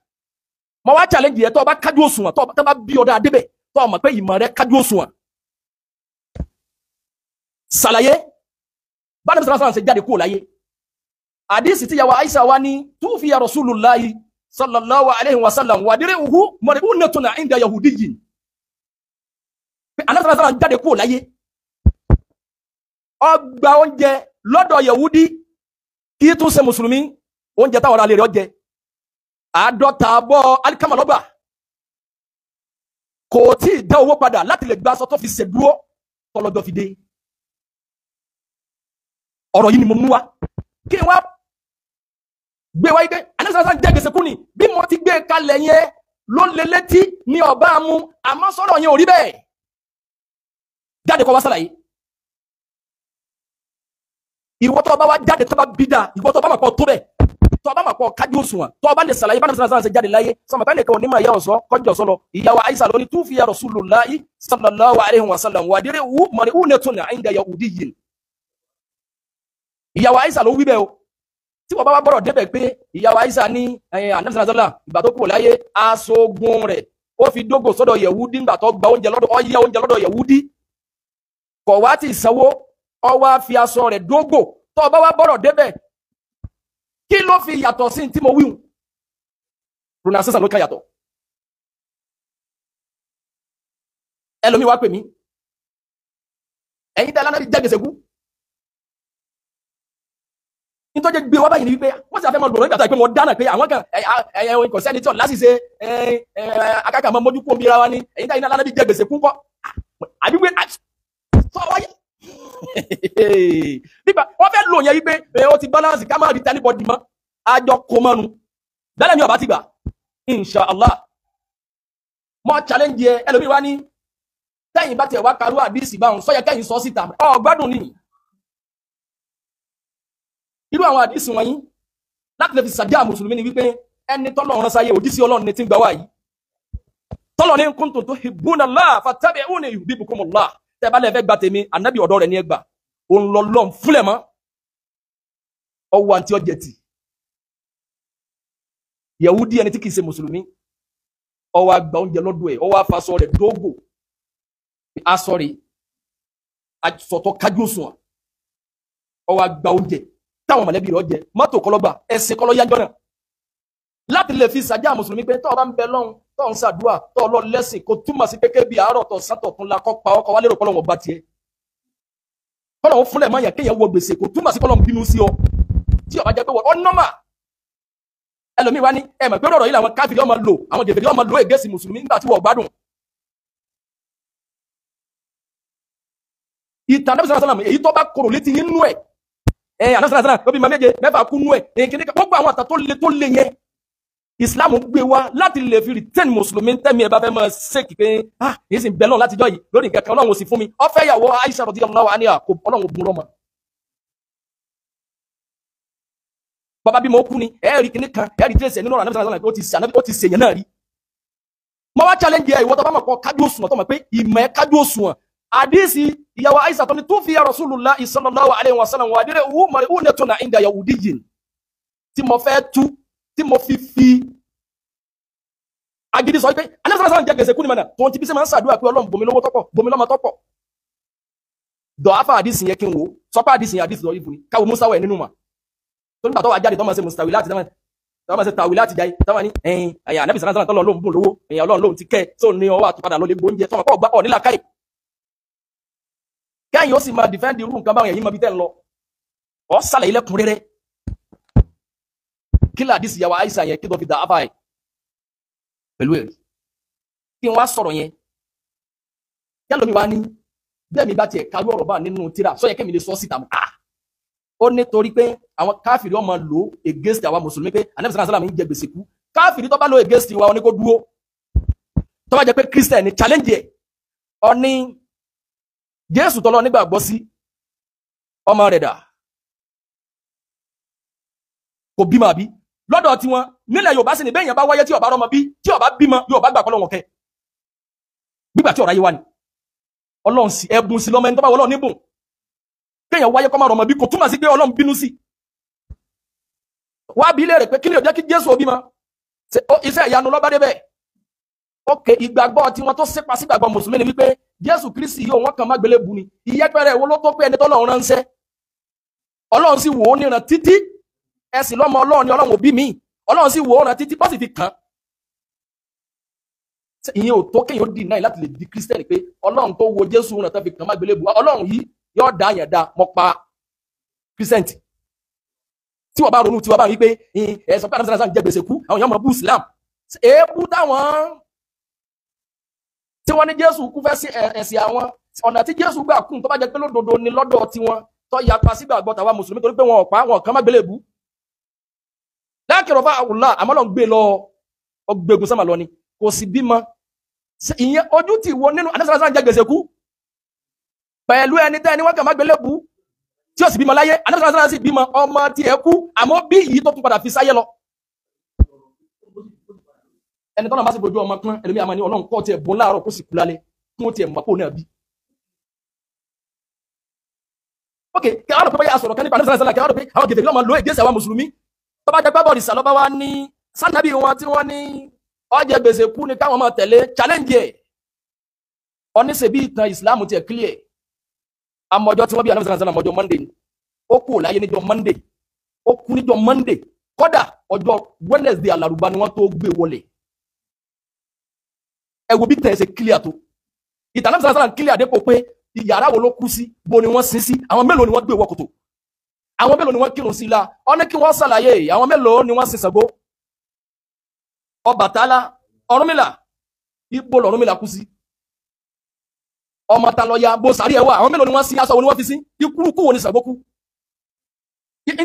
mo wá challenge yẹ tó bá kájú òṣùwọ̀n tó bá bí ọ̀dà débẹ̀ tó mọ̀ pé ìmọ̀ rẹ̀ kájú òṣùwọ̀n ṣàlàyé bá Ànábì sallallahu alaihi wasallam ṣe jáde kúrò láyé àdísì tí yàwó Aisha wá ní tufiya Rasulullahi sallallahu alaihi wasallam wà dírí uhu mọ̀rẹ̀ uhu nẹ́tùnà inda yahudiyyin Ànábì sallallahu alaihi wasallam jáde kúrò láyé ó gba oúnjẹ lọ́dọ̀ yahudi kí tún ṣe mùsùlùmí oúnjẹ táwọn alẹ́ rẹ̀ ó jẹ 50 abọ́ alikama lọ́gbà kò tí ì dá owó padà láti lè gba aṣọ tó fi ṣèdúró tọ́lọ́jọ́ fi dé ọ̀rọ̀ yìí ni mo mú wá kí n wá gbé wáyé pé Ànábì sallallahu alaihi wasallam jẹ́ gbèsè kú ni bí mo ti gbé kalẹ̀ yẹn ló lé létí ní ọba mu àmọ́ sọ̀rọ̀ yẹn ò rí bẹ́ẹ̀ jáde kọ́ wá sàlàyé ìwọ tó bá wá jáde tó bá bí dáa ìwọ tó bá máa pọ̀ tó bẹ́ẹ̀ tó bá máa pọ̀ kájú òṣùwọ̀n tó bá lè sàlàyé bá Ànábì sallallahu alaihi wasallam ṣe jáde láyé sọmọ pé nìkan onímọ̀ ìyá ọ̀sọ́ kọjọ sọlọ ìyàwó Aisha lóní tufiya Rasulullahi sallallahu alaihi wasallam wà dírí wù mọ̀rẹ̀ wù nẹ́tùnà inda yahudiyyin ìyàwó Aisha ló wí bẹ́ẹ̀ o tí wọ́n bá wá bọ̀rọ̀ débẹ̀ pé ìyàwó Aisha ní Ànábì sallallahu alaihi wasallam ìgbà tó kúrò láyé aṣogun rẹ̀ ó fi dógò sọ́dọ̀ yahudi ńgbà tó gba oúnjẹ lọ́dọ̀ ó yá oúnjẹ lọ́dọ̀ yahudi kọ̀ wá ti sanwó ó wá fi aṣọ rẹ̀ dógò tó bá wá bọ̀rọ̀ débẹ̀ kí ló fi yàtọ̀ sí tí mo wíhun pronunciation ló ká yàtọ̀ ẹlòmí wá pè mí ẹ̀yin tẹ́lá náà jẹ́ gbèsè kú nítorí gbé wá báyìí ni wípé wọ́n sì fẹ́ mọ́ lòrò ìgbàtà pé mo dáná pé àwọn kan kò sẹ́ni tí ọ̀ lásìse akáka mọ́ mójú kó omi ra wa ní ẹ̀yin tẹ́lá náà jẹ́ gbèsè kú kọ́ àbíwé sọ wáyé nípa wọ́n fẹ́ lò yẹn wípé ó ti balance ká máa rí tẹ́lifọ̀dì mọ́ àjọ kò mọ́nu bẹ́ẹ̀ ni ọba ti gbà inshallah mọ́ challenge yẹ ẹlòmí wá ní tẹ́yìn bá tiẹ̀ wá karú àdísì báwọn sọ́yẹ kẹ́yìn sọ síta gbádùn nìyí irú àwọn àdísì wọ̀nyí láti lè fi sàdíà mùsùlùmí ni wípé ẹni tọ́lọ́run rán sáyé òjíṣẹ́ Ọlọ́run ní tí ń gbà wá yìí tọ́lọ́ ní kuntum tuhibbuna Allah fattabi'uni yuhbibkumullah tẹ́ bá lè fẹ́ gba tèmi ànábì ọ̀dọ̀ rẹ̀ ní ẹgbà òun lọ lọ́n fúnlẹ̀ mọ́ ọwọ́ àti ọjẹ́tì Yahudi ẹni tí kìí ṣe mùsùlùmí ọwọ́ àgbà oúnjẹ lọ́dọ̀ ẹ̀ ọwọ́ afasọ rẹ̀ dógò aṣọ rẹ̀ asọ̀tọ̀ kájú òṣùwọ̀n ọwọ́ àgbà oúnjẹ táwọn mọ̀lẹ́bí rẹ̀ jẹ mọ́tò kọlọ́gbà ẹ̀sìn kọlọ́ yájọ́ náà láti lè fi sàjá mùsùlùmí pé tọ́ ọ bá ń bẹ lọ́hùn tọ́ ń ṣàdúrà tọ́ lọ lẹ́sìn kò túmọ̀ sí kékeré bí àárọ̀ tọ́ sátọ̀ tún la kọ́ pa ọkọ̀ wálé rò kọ́lọ́wọ́ bá tiẹ̀ kọ́lọ́wọ́ fúnlẹ̀ máa yàn kéèyàn wọ gbèsè kò túmọ̀ sí kọ́lọ́wọ́ bínú sí ọ tí ọba jẹ́ pé wọ́n nọ́mà ẹlòmíì wá ní ẹ̀mọ̀ pé ọ̀rọ̀ yìí làwọn káfíìrì ọmọ lò àwọn jẹ̀fẹ̀rì ọmọ lò ègèsì mùsùlùmí nígbà tí wọ́n gbádùn ìtàn Ànábì sallallahu alaihi wasallam èyí tó bá korò létí nínú ẹ̀ Ànábì sallallahu alaihi wasallam ó bí ma méje mẹ́fà kú nú ẹ̀ gbogbo àwọn àtà tó le yẹn Islam gbé wá láti lè fi retain mùsùlùmí tẹ́mi ẹ̀ bá fẹ́ máa ṣèkì pé yìí sì ń bẹ lọ́n látijọ́ yìí lórí nǹkan kan Ọlọ́run ò sì fún mi ó fẹ́ ìyàwó Aisha radiyallahu anha kò Ọlọ́run ò bùn lọ́mọ. bàbá bí mo kú ni ẹ̀ẹ́rì kìíní kan ẹ̀ẹ́rì dírẹ́sì nínú ọ̀rọ̀ ànábì ó ti ṣèyàn náà rí. mo wá challenge ẹ̀ ìwọ tó bá mọ̀ kọ́ kájú òṣùwọ̀n tó mọ̀ pé ìmọ̀ ẹ̀ kájú òṣùwọ̀n àdísì ìyàwó Aisha tó ní tufiya Rasulullah sallallahu alaihi wasallam wà délé owó mọ̀rẹ́ òun nẹ́tọ̀ náà inda yahudiyyin tí mo fẹ́ tú tí mo fi agidi sọ pé anásàlásà ń jẹ gbèsè kú ní mọ̀nà tó ti bí sẹ́ máa ń sàdúrà pé Ọlọ́run bomi lówó tọ́pọ̀ bomi lọ́mọ tọ́pọ̀ dọ̀áfà àdísì yẹn kí n wo sọpá àdísì yẹn àdísì lọ ìfúni káwọ musa wẹ̀ nínú mà tó nígbà tó wà jáde tó máa ṣe mustawi láti tọ́wọ́ ṣe tàwí láti jáde tọ́wọ́ ní ẹ̀yìn àyà ànábì sàlásà tọ́lọ́ lóhun bùn lówó ẹ̀yìn Ọlọ́run lóhun ti kẹ́ tó ní ọwọ́ àtúpadà lọ lè gbóúnjẹ tọ́wọ́ kọ́ gbá ọ̀ nílà káì kẹ́yìn ó sì máa dìfẹ́ndì irú nǹkan báwọn ẹ̀yìn máa bí tẹ́ ń lọ ọ́ sàlẹ̀ ilẹ̀kùn rẹ́rẹ́ kí làdísì ìyàwó Aisha yẹn kí tó fi dà áfà ẹ̀ pẹ̀lú ẹ̀rí kí n wá sọ̀rọ̀ yẹn yálò mi wá ní bẹ́ẹ̀ mi bá tiẹ̀ kájú ọ̀rọ̀ bá nínú tíra sọ yẹ kẹ́mi lè sọ síta mọ́ ó ní torí pé àwọn káfìrí ọmọ lò against àwa mùsùlùmí pé Ànábì sallallahu alaihi wasallam ń jẹ gbèsè kú káfìrí tó bá lò against wa ó ní kó dúró tó bá jẹ pé Christian ní challenge ẹ̀ ó ní Jésù tọ́lọ́ nígbàgbọ́ sí ọmọ rẹ̀ dà kò bímọ àbí lọ́dọ̀ tí wọn nílẹ̀ Yorùbá sì ní bẹ́ẹ̀ yẹn bá wáyé tí ó bá rọ́mọ bí tí ó bá bímọ Yorùbá gbà pọ́lọ́wọ̀n kẹ́ gbígbà tí ọ̀rá yé wá ni Ọlọ́run sí ẹbùn sí lọ́mọ ẹni tó bá wọ́lọ́ níbùn kéèyàn wáyé kọ́ máa rọ́mọ bí kò túmọ̀ sí pé Ọlọ́run bínú sí wá bí léèrè pé kí ni ó jẹ́ kí Jésù bímọ iṣẹ́ ìyanu ló bá débẹ̀ ókè ìgbàgbọ́ tí wọ́n tó sépa sí ìgbàgbọ́ mùsùlùmí ni wípé Jésù Kristi yóò wọ́n kàn má gbélébùú ni ìyẹ́pẹ̀rẹ̀ wo ló tó pé ẹni tọ́lọ́run ránṣẹ́ Ọlọ́run sì wò ó níran títí ẹ̀sìn lọ́mọ Ọlọ́run ni Ọlọ́run òbí mi Ọlọ́run sì wò ó ràn títí bọ́sì fi kàn ìyẹn ò tó kéèyàn dì náà láti lè di Kírísítẹ́nì pé Ọlọ́run tó wo Jésù ràn tán fi kàn má gbélébùú Ọlọ́run yìí yóò dá yẹn dá mọ́ pa Kírísítẹ́nì tí wọ́n bá ronú tí wọ́n bá rí pé ẹ̀sọ́ pé àdámsá náà jẹ́ gbèsè kú àwọn èèyàn mọ̀ bú Islam èébú táwọn tí wọ́n ní Jésù kú fẹ́ sí ẹ̀sìn àwọn ọ̀nà tí Jésù gbà kún tó bá jẹ́ pé lódodo ni lọ́dọ̀ tiwọn tó yapa sígbàgbọ́ tàwa mùsùlùmí torí pé wọn ọ̀pá wọn kàn má gbélébùú lákìrọ̀ fún àwùlá àmọ́ lọ́n gbé lọ ọgbẹ̀gùn sánmà lọ ni kò sì bímọ ìyẹn ojú ti wo nínú anásàlásà ń jẹ gbèsè kú pẹ̀lú ẹni tẹ́ ni wọ́n kàn má gbélébùú tí ó sì bímọ láyé anásàlásà sì bímọ ọmọ tí ẹ kú àmọ́ bí yìí tó tún padà fi sáyé lọ ẹni tọ́nà bá sì bojú ọmọ kan ẹlòmí àmà ní Ọlọ́run kọ́ ti ẹ̀bùn láàárọ̀ kó sì kú lálẹ́ kí wọ́n ti ẹ̀mọ̀ pò náà bí ok kí àwọn òpin báyà sọ̀rọ̀ kan nípa anásàlásà kí àwọn òpin àwọn gèdè lọ́mọ lo ègésì àwọn mùsùlùmí tó bá jẹ́ pé bọ́ọ̀dì sàlọ́bá wá ní sànàbí wọn tí wọ́n ní ọjẹ́ gbèsè kú ní káwọn máa tẹ̀lé challenge ẹ̀ oníṣẹ́bí ìtàn ìsìláàmù ti ẹ̀ clear amọ̀jọ́ tí wọ́n bí anásàlásà mọ̀jọ́ Monday ó kú láyé níjọ́ Monday ó kú níjọ́ Monday kódà ọjọ́ Wednesday alárùbá ni wọ́n tó gbé wọlé ẹ wo bí tẹ̀ ṣe clear tó ìtàn anásàlásà clear dépò pé yàrá wo ló kú sí bo ni wọ́n sin sí àwọn mélòó ni wọ́n gbé wọ́kòtò àwọn mélòó ni wọ́n kírun sí la ó ní kí wọ́n ṣàlàyé àwọn mélòó ni wọ́n sin Ṣàngó Ọbàtálá Ọ̀rúnmìlà ipò l'Ọ̀rúnmìlà kú sí ọmọ ta lọ ya bó sàárì ẹwà àwọn mélòó ni wọ́n sin aṣọ wo ni wọ́n fi sí ikú wo ni Ṣàngó kú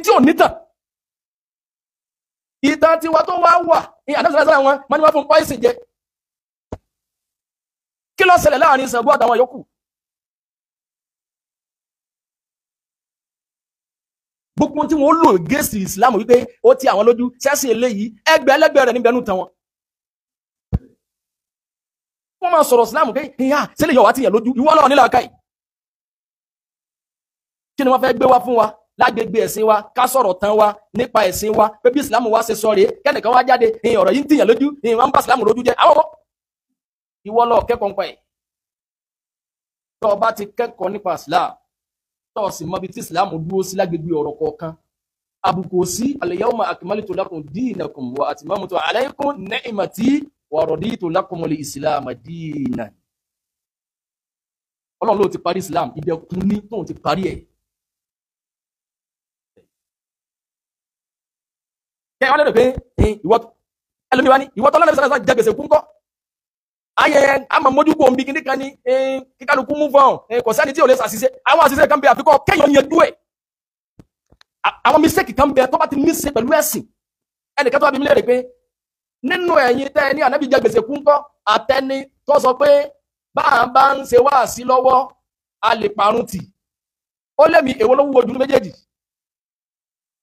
tí ò nítàn ìtàn tiwa tó wá wà ní àdásọ́lá wọn wọ́n ní wọ́n fún pọ́ìsì jẹ kí ló ṣẹlẹ̀ láàrin Ṣàngó àtàwọn yòókù gbogbo tí wọ́n lò gẹ́ẹ̀sì ìsìlámù wípé ó ti àwọn lójú sẹ́sìn eléyìí ẹgbẹ̀ẹ́lẹ́gbẹ̀ rẹ̀ níbẹ̀ẹ́nù tàn wọn wọ́n máa sọ̀rọ̀ ìsìlámù pé ìyá sílẹ̀ yọ̀ wá ti yẹ̀ lójú ìwọ lọ́wọ́ nílà káì kí ni wọ́n fẹ́ gbé wá fún wa lágbègbè ẹ̀sìn wa ká sọ̀rọ̀ tán wa nípa ẹ̀sìn wa pé bí ìsìlámù wa ṣe sọ rèé kẹ́nìkan wá jáde ìyẹn ọ̀rọ̀ yìí ń tìyàn lójú ìyẹn wọ́n ń bá ìsìlámù lójú jẹ́ àwọn ìwọ lọ kẹ́kọ̀ọ́ nípa ẹ̀ tó o bá ti kẹ́kọ̀ọ́ nípa ìsìlámù tó sì mọ̀ bí tí ìsìlámù dúró sí lágbègbè ọ̀rọ̀ kọ̀ọ̀kan àbùkù sí al-yawma akmaltu lakum dinakum wa atmamtu alaykum ni'mati wa raditu lakumul islam dinan Ọlọ́run ló ti parí islam ìdẹ̀kùn ní tóun ti parí ẹ̀ kẹ́ wọ́n lè rẹ̀ pé ìwọ ẹlòmíwá ní ìwọ tọ́lá lẹ́sẹ̀ jẹ́ gbèsè kúńkọ́ ayẹ àmà mójú kò ń bí kíní kan ní kíkálukú mú fún kò sẹ́ni tí ò lè ṣàṣìṣe àwọn àṣìṣe kan bẹ àfikọ́ kẹ́yàn yẹn dú ẹ̀ àwọn mistake kan bẹ tó bá ti ní ṣe pẹ̀lú ẹ̀sìn ẹnìkan tó bá bí mi lérè pé nínú ẹ̀yin tẹ́ ní ànábì jẹ gbèsè kú ńkọ́ àtẹni tó sọ pé bá ń ṣe wáàsí lọ́wọ́ a lè parun tì ó lẹ́mi èwo ló wúwo jù ní méjèèjì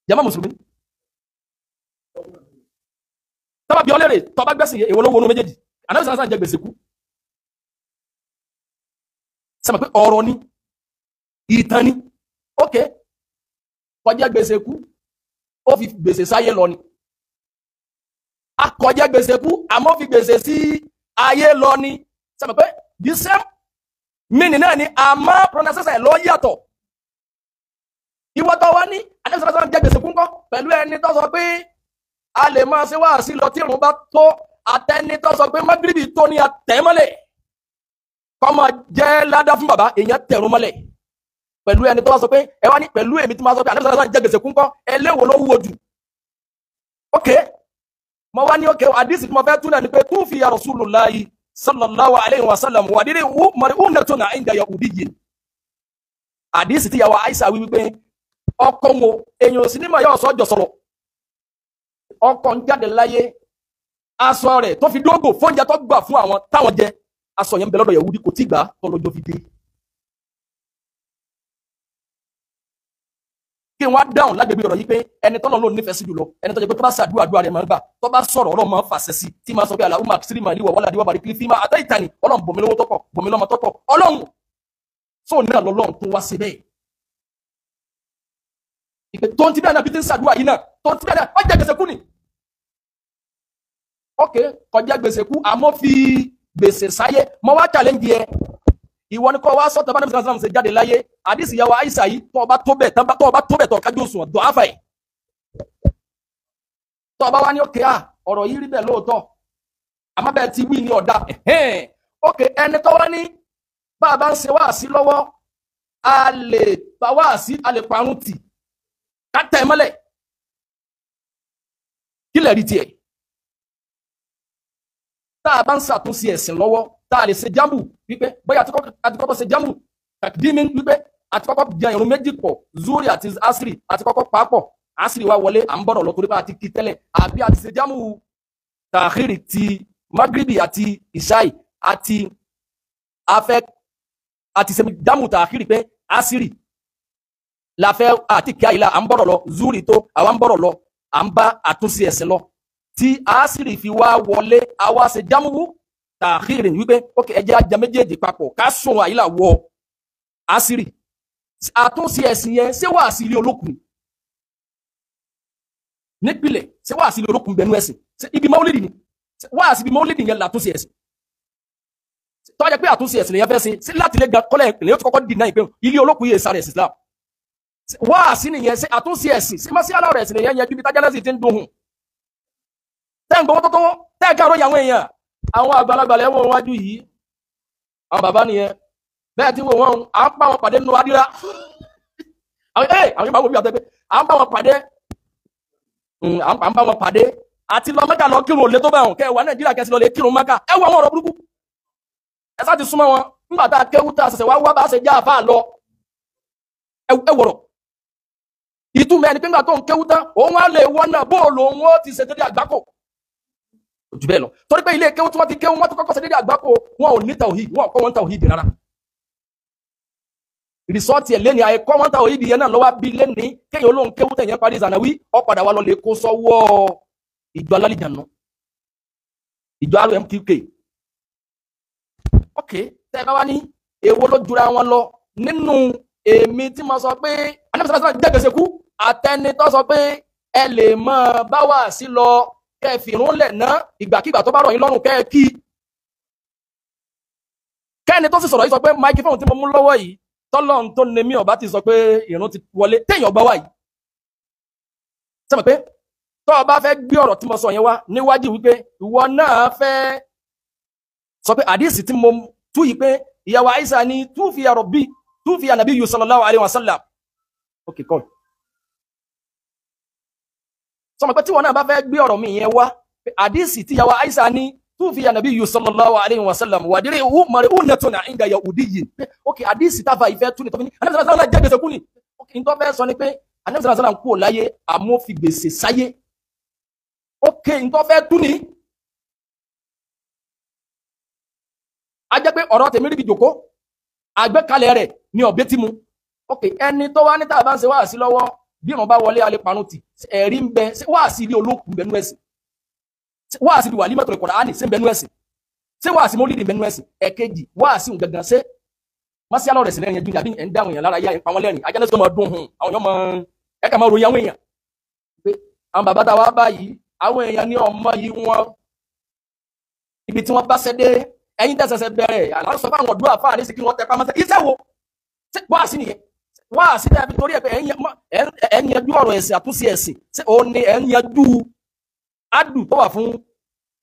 jàmá mùsùlùmí tọ́ba bí ọlẹ́rẹ̀ tọ́ba gbẹ́sìn èwo ló wúwo ní méjèèjì ànábì sàn jẹ gbèsè kú sẹ́mi pé ọ̀rọ̀ ni ìtàn ni ok kọjá gbèsè kú ó fi gbèsè sáyé lọ ni akọjá gbèsè kú àmọ́ fi gbèsè sí ayé lọ ni sẹ́mi pé the same meaning náà ni àmọ́ pronunciation lọ yàtọ̀ ìwọ tó wá ní adébísọ́lá jẹ́ gbèsè kú ńkọ́ pẹ̀lú ẹni tó sọ pé a lè máa ṣe wáàsí lọ tí ìrun bá tó àtẹni tó sọ pé mágíríbì tó ní àtẹ̀mọ́lẹ̀ kọ́ máa jẹ́ ládá fún bàbá èèyàn tẹ̀rún mọ́lẹ̀ pẹ̀lú ẹni tó wá sọ pé ẹ wá ní pẹ̀lú èmi tí máa sọ pé adébísọ́lá jẹ́ gbèsè kú ńkọ́ ẹlẹ́wọ̀n ló wúwo jù ok mo wá ní ok àdìsí tí mo fẹ́ tún náà ni pé tún fi ya Rasulullahi sallallahu alayhi wa sallam wà dídí mọ̀rí únẹ̀tún náà ń jẹyọ òbí yìí àdìsí tí yàwó Aisha wí wípé ọkọ wo èèyàn sí ní ma yọ ọ̀sọ́ jọ sọ̀rọ̀ ọkọ ń jáde láyé aṣọ rẹ̀ tó fi dógò fóúnjẹ tó gbà fún àwọn táwọn jẹ aṣọ yẹn ń bẹ lọ́dọ̀ Yahudi kò tí gbà tọ́lọ́jọ́ fi dé kí wọ́n dáhùn lágbègbè ọ̀rọ̀ yìí pé ẹni tọ́lọ́ ló nífẹ̀ẹ́ sí jùlọ ẹni tó jẹ́ pé tó bá ṣàdúrà àdúrà rẹ̀ máa ń gbà tó bá sọ̀rọ̀ Ọlọ́run máa ń fàṣẹ sí tí máa sọ pé Allahumma aksiri mali wa waladi wa barik li fima ataitani Ọlọ́run bòmí lówó tọ́pọ̀ bòmí lọ́mọ tọ́pọ̀ Ọlọ́run tó ní àlọ́lọ́run tó wá sí bẹ́ẹ̀ ìpè tó ń ti bẹ́ẹ̀ náà bí ti ń ṣàdúrà yìí náà tó ń ti bẹ́ẹ̀ náà ó jẹ́ gbèsè kú ni ok kọjá gbèsè kú àmọ́ fi gbèsè sáyé mo wá challenge yẹ ìwọ ni kọ́ wá sọ́tọ̀ bá ní sàlámù ṣe jáde láyé àdìsí ìyàwó Àìṣà yìí tó bá tó bẹ̀ tó kájú òṣùwọ̀n dọ̀ áfà ẹ̀ tó bá wá ní òkè ọ̀rọ̀ yìí rí bẹ́ẹ̀ lóòótọ́ àmọ́ bẹ́ẹ̀ ti wí ní ọ̀dà òkè ẹni tó wá ní bá a bá ń ṣe wáàsí lọ́wọ́ a lè bá wáàsí a lè parun tì ká tẹ̀ mọ́lẹ̀ kí lè rí tiẹ̀ tá a bá ń ṣàtúnṣe ẹ̀sìn lọ́wọ́ tá a lè ṣe jámù wípé bóyá àti kọ́kọ́ ṣe jámù takdimin wípé àti kọ́kọ́ jẹ irun méjì pọ̀ zuri àti asiri àti kọ́kọ́ pàápọ̀ asiri wa wọlé à ń bọ̀rọ̀ lọ torí pé àti kí tẹ́lẹ̀ àbí àti ṣe jámù tàhírì ti magribi àti ìṣáì àti afẹ́ àti ṣe jámù tàhírì pé asiri láfẹ́ àti kí àyílá à ń bọ̀rọ̀ lọ zuri tó àwa ń bọ̀rọ̀ lọ à ń bá àtúnṣe ẹ̀sìn lọ tí asiri fi wá wọlé àwa ṣe jámù tàhírì wípé ok ẹjẹ́ ajá méjèèjì papọ̀ ká sùn àyílá wọ asiri àtúnṣe ẹ̀sìn yẹn ṣé wà sí ilé olókùn nípìnlẹ̀ ṣé wà sí ilé olókùn bẹnu ẹ̀sìn ibi mọ́lídì ni wà sí ibi mọ́lídì yẹn látúnṣe ẹ̀sìn tó jẹ́ pé àtúnṣe ẹ̀sìn yẹn fẹ́ ṣe láti lè gan kọ́lẹ̀ ìpìlẹ̀ tó kọ́kọ́ dìnnà ìpín ilé olókùn yìí sáré ẹ̀sìn Islam wà sí nìyẹn ṣe àtúnṣe ẹ̀sìn ṣe má sí aláwọ̀ ẹ̀sìn yẹn bíbi tájálẹ́sì ti ń dùn hùn tẹ́ ń gbọ́wọ́ tó tẹ́ ká ròyìn àwọn èèyàn àwọn àgbàlagbà lẹ́wọ̀n wájú yìí àwọn bàbá nìyẹn bẹ́ẹ̀ tí wọ́n à ń bá wọn pàdé nínú adíra àwọn ìbáwò bí àtẹ́gbẹ́ à ń bá wọn pàdé à ń bá wọn pàdé àti lọ Mẹ́kà lọ kírun òlé tó bá wọn kẹwàá Nàìjíríà kẹsì lọ lè kírun Mẹ́kà ẹ wọ àwọn ọ̀rọ̀ burúkú ẹ sá ti súnmọ́ wọn nígbà tá a kéwú tá a ṣẹ̀ṣẹ̀ wá bá ṣe já àfáà lọ ẹ wọ̀rọ̀ ìtumọ̀ ẹni pé nígbà tó ń kéwú tán òun á lè wọ́n náà bóòlù òun ó ti ṣe dédé àgbákò jù bẹ́ẹ̀ lọ torí pé ilé kéwú tí wọ́n ti kéwú wọ́n ti kọ́kọ́ ṣe dédé àgbákò wọn ò ní tàwhíd wọn kọ́ wọn tàwhíd rárá rìsọ́ọ̀tì ẹ̀ lẹ́ni àìkọ́ wọn tàwhíd yẹn náà lọ́wọ́ bí lẹ́ni kéèyàn olóhùn kéwú tẹ̀yẹn parí ìzànàwí ọ̀padà wa lọ lè kó sọ́wọ́ ìjọ alálìjànà ìjọ RMQK ok tẹ́ bá wá ní èwo ló jura wọn lọ nínú èmi tí mo sọ pé anábìsọ̀rọ̀ jẹ́ gbèsè kú àtẹni tó sọ pé ẹ lè mọ bá wà sí lọ kẹ́ fìrún lẹ̀ ná ìgbàkígbà tó bá rọ̀ yín lọ́rùn kẹ́ kí kẹ́ni tó sì sọ̀rọ̀ yìí sọ pé microphone tí mo mú lọ́wọ́ yìí tọ́lọ́n tó ní mí ọ̀bá ti sọ pé ìrún ti wọlé téèyàn ọgbà wà yìí sẹ́mi pé tó o bá fẹ́ gbé ọ̀rọ̀ tí mo sọ yẹn wá níwájú wípé ìwọ náà fẹ́ sọ pé àdísì tí mo tú yìí pé ìyàwó Àìṣà ni túfìyà nàbí sallallahu alaihi wasallam ok come sọmọ pé tí wọn náà bá fẹ́ gbé ọ̀rọ̀ mi yẹn wá àdísì tí ìyàwó Àìṣà ni túfìyà nàbí sallallahu alaihi wasallam wà dírí mọ̀rí únẹ̀tọ̀nà ìgbà yahudi yìí ok àdísì táfà ìfẹ́ tú ni tó fi ní anábìsọ̀rọ̀ jẹ́ gbèsè kú ni ok n tó fẹ́ sọ ni pé anábìsọ̀rọ̀ kú láyé àmọ́ fi gbèsè sáyé ok n tó fẹ́ tú ni a jẹ́ pé ọ̀rọ̀ tèmi rí bí jòkó àgbékalẹ̀ rẹ̀ ní ọ̀bẹ tí mu ok ẹni tó wá ní tá a bá ń ṣe wáàsí lọ́wọ́ bí wọn bá wọlé alẹ́ parun tì ẹ̀rí ń bẹ wáàsí ilé olókùn bẹnu ẹ̀sìn wáàsí ìwà límọ̀tò Kùránì ṣe ń bẹnu ẹ̀sìn ṣé wáàsí mọ́lídìí bẹnu ẹ̀sìn ẹ̀kejì wáàsí gangan ṣe wọ́n sí alọ́ rẹ̀ sílẹ̀ yẹn dúnyà bí ẹ̀ ń dáhùn yẹn lára yá ẹ̀ ń pa wọn lẹ́rìn ajá lẹ́sìn ọmọ ọdún hùn àwọn èèyàn mọ ẹ̀ka máa ròyìn àwọn èèyàn pé àwọn bàbá tá a wá báyìí àwọn èèyàn ní ọmọ yìí wọn ibi tí wọ́n bá ṣẹ́ dé ẹ̀yin tẹ̀sẹ̀sẹ̀ bẹ̀rẹ̀ àlọ́ sọ fún àwọn ọ̀dọ́ àfáà ní sí kí wọ́n tẹ pamọ́ iṣẹ́ wo wáàsí nìyẹn wáàsí ní ẹbí torí ẹ̀ pé ẹ̀yin yanjú ọ̀rọ̀ ẹ̀sìn àtúnṣe ẹ̀sìn òun ni ẹ̀yin yanjú adù tó wà fún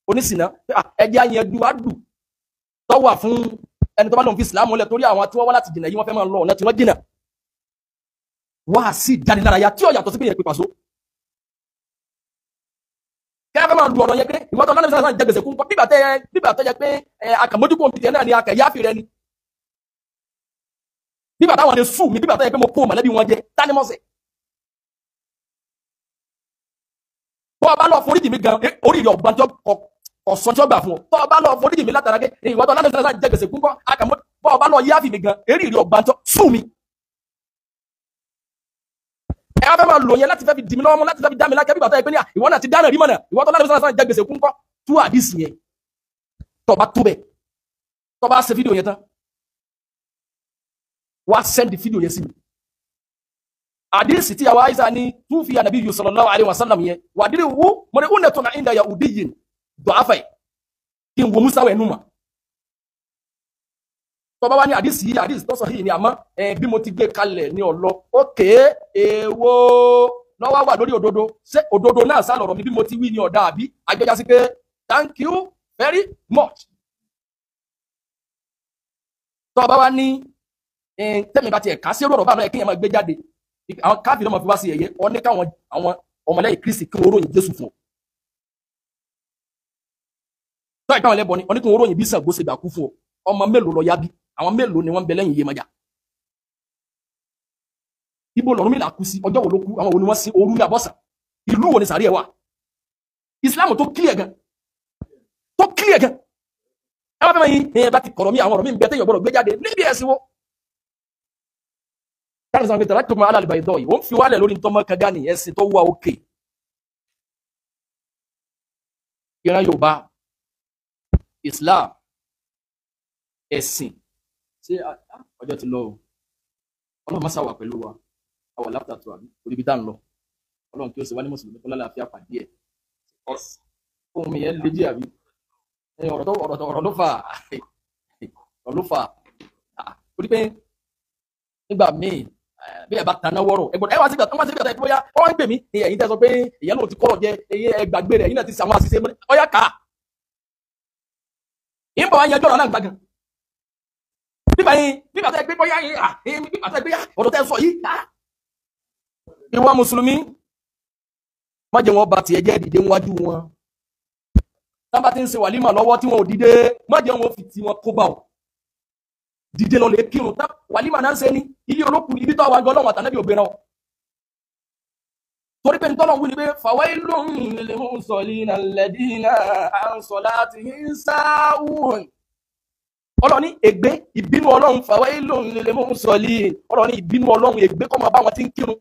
onísìnà ẹ̀jẹ̀ yanjú adù tó wà fún ẹni tó bá lòun fi ìsìlámù lẹ̀ torí àwọn tí wọ́n wá láti jìnà yìí wọ́n fẹ́ máa lọ ọ̀nà tí wọ́n jìnà wáàsí ìdánilárayá tí ó yàtọ̀ sí pé yẹn pé pàṣọ kẹ́kẹ́ máa lu ọ̀rọ̀ yẹn pé ìwọ́n tó lánàá sáà jẹ gbèsè kún bíbà tó yẹ pé akàmójúkò mi tiẹ̀ náà ni akẹ̀yáfì rẹ ni bíbà táwọn lè sùn mi bíbà tó yẹ pé mo kó mọ̀lẹ́bí wọn jẹ tánimọ́sẹ̀ bọ́ ọba lọ foríjì mi gan orí ìyọ̀ ọ̀gbọ́n ọ̀sán tí ó gbà fún ọ tọ́ ọba lọ foríjì mi látara pé ìwọ́n tó lánàá sáà jẹ gbèsè kún bọ́ ọba lọ yáfì mi gan eré ìyọ̀ ọ̀gbọ́n tó sùn mi ẹ wá fẹ́ máa lò yẹn láti fẹ́ fi dì mí lọ́wọ́ mú láti fẹ́ fi dá mi lákẹ́ bí bàtà ẹgbẹ́ ní ìwọ náà ti dáná rí mọ̀nà ìwọ tó lánàá sáà jẹ gbèsè kún kọ́ tú àdìsí yẹn tọba tó bẹ̀ tọba ṣe fídíò yẹn tán wá sẹ́ndì fídíò yẹn sí mi àdìsí tí yàwó àìsàn ní tún fi ànàbí yìí sallallahu alaihi wasallam yẹn wà á dírí wú mo ní ó nẹ̀tọ́ náà ìdá yahudi yìí dọ̀ afẹ́ kí n wo musa wẹ̀ nù mà tọba wá ní àdìsí yìí àdìsí tọ́sọ̀ yìí ni àmọ́ bí mo ti gbé kalẹ̀ ní ọ̀lọ́ ókè èèwọ̀ lọ́wọ́ wà lórí òdodo ṣé òdodo náà sá lọ̀rọ̀ mi bí mo ti wí ní ọ̀dà àbí àjọjá sí pé thank you very much tọba wá ní tẹ́mi bá ti ẹ̀ka sí ọ̀rọ̀ bá lọ ẹ̀kínyàn máa gbé jáde àwọn káfí lọ́mọ fi wá sí ẹ̀yẹ ọ ní káwọn àwọn ọmọlẹ́yìn Kristi kí wọ́n ròyìn Jésù fún ọ tọ́ ìpáwọn lẹ́bọ̀ ni ọ ní kí wọ́n ròyìn bí Ṣàngó ṣe gbà kú fún ọ ọmọ mélòó lọ yá bí àwọn mélòó ni wọ́n ń bẹ lẹ́yìn Yemọja ibo lọ́run mìíràn kú sí ọjọ́ wo ló kú àwọn wo ni wọ́n sin òru ní àbọ̀sán ìlú wo ni sàárì ẹ̀ wà Islam tó clear gan ẹ wá fẹ́ máa yin ẹ bá ti kọ̀rọ̀ mi àwọn ọ̀rọ̀ mi ń bẹ tẹ́yọ̀ gbọ́dọ̀ gbé jáde níbi ẹ̀sìn wo káàkiri sọ̀rọ̀ pé tó máa alàlùbà ìdọ̀ yìí ó ń fi wálẹ̀ lórí ntọ́mọ kankan ní ẹ̀sìn tó wà òkè ìran Yorùbá Islam ẹ̀sìn ṣé ọjọ́ ti lọ Ọlọ́run máa ṣàwà pẹ̀lú wa àwọn lápútà tó àbí orí ibi tá ń lọ Ọlọ́run kí ó ṣe wá ní mùsùlùmí kọ́lá láàfíà pàdé ẹ̀ ohun mi yẹn lè jẹ́ àbí ọ̀rọ̀ ló fà orí pé nígbà míì bí ẹ bá taná wọ́rọ̀ ẹgbọ́n ẹ wá sí ìgbà tó bóyá wọ́n ń pè mí ẹ̀yin tẹ́ sọ pé èyàn ló ti kọ́rọ̀ jẹ ẹgbàgbé rẹ̀ ẹ̀yin náà ti ṣe àwọn àṣìṣe ọyá kà á ìbọn wa yanjú ọ̀rọ̀ náà gbàgàn bíbà tẹ́ gbé bóyá bíbà tẹ́ gbé ọ̀rọ̀ tẹ́ sọ yìí ìwọ mùsùlùmí má jẹ́ wọn bá tiẹ̀ jẹ́ dìde níwájú wọn tán bá ti ń ṣe wàlímà lọ́wọ́ tí wọn ò dìde má jẹ́ wọn fi tí wọn kó bá ọ dìde lọ lè kírun tán wàlímà náà ń ṣe ní ilé olókùn ibi tó àwọn ọlọ́wọ́ àtàlẹ́bí obìnrin ọ torí pé ń tọ́lọ̀ wí ni pé fawailun lil musallina alladina an salatihim sahun ọlọ́ni ègbé ìbínú ọlọ́run fawailun lil musallin ọlọ́ni ìbínú ọlọ́run ègbé kọ́ máa bá wọn ti ń kírun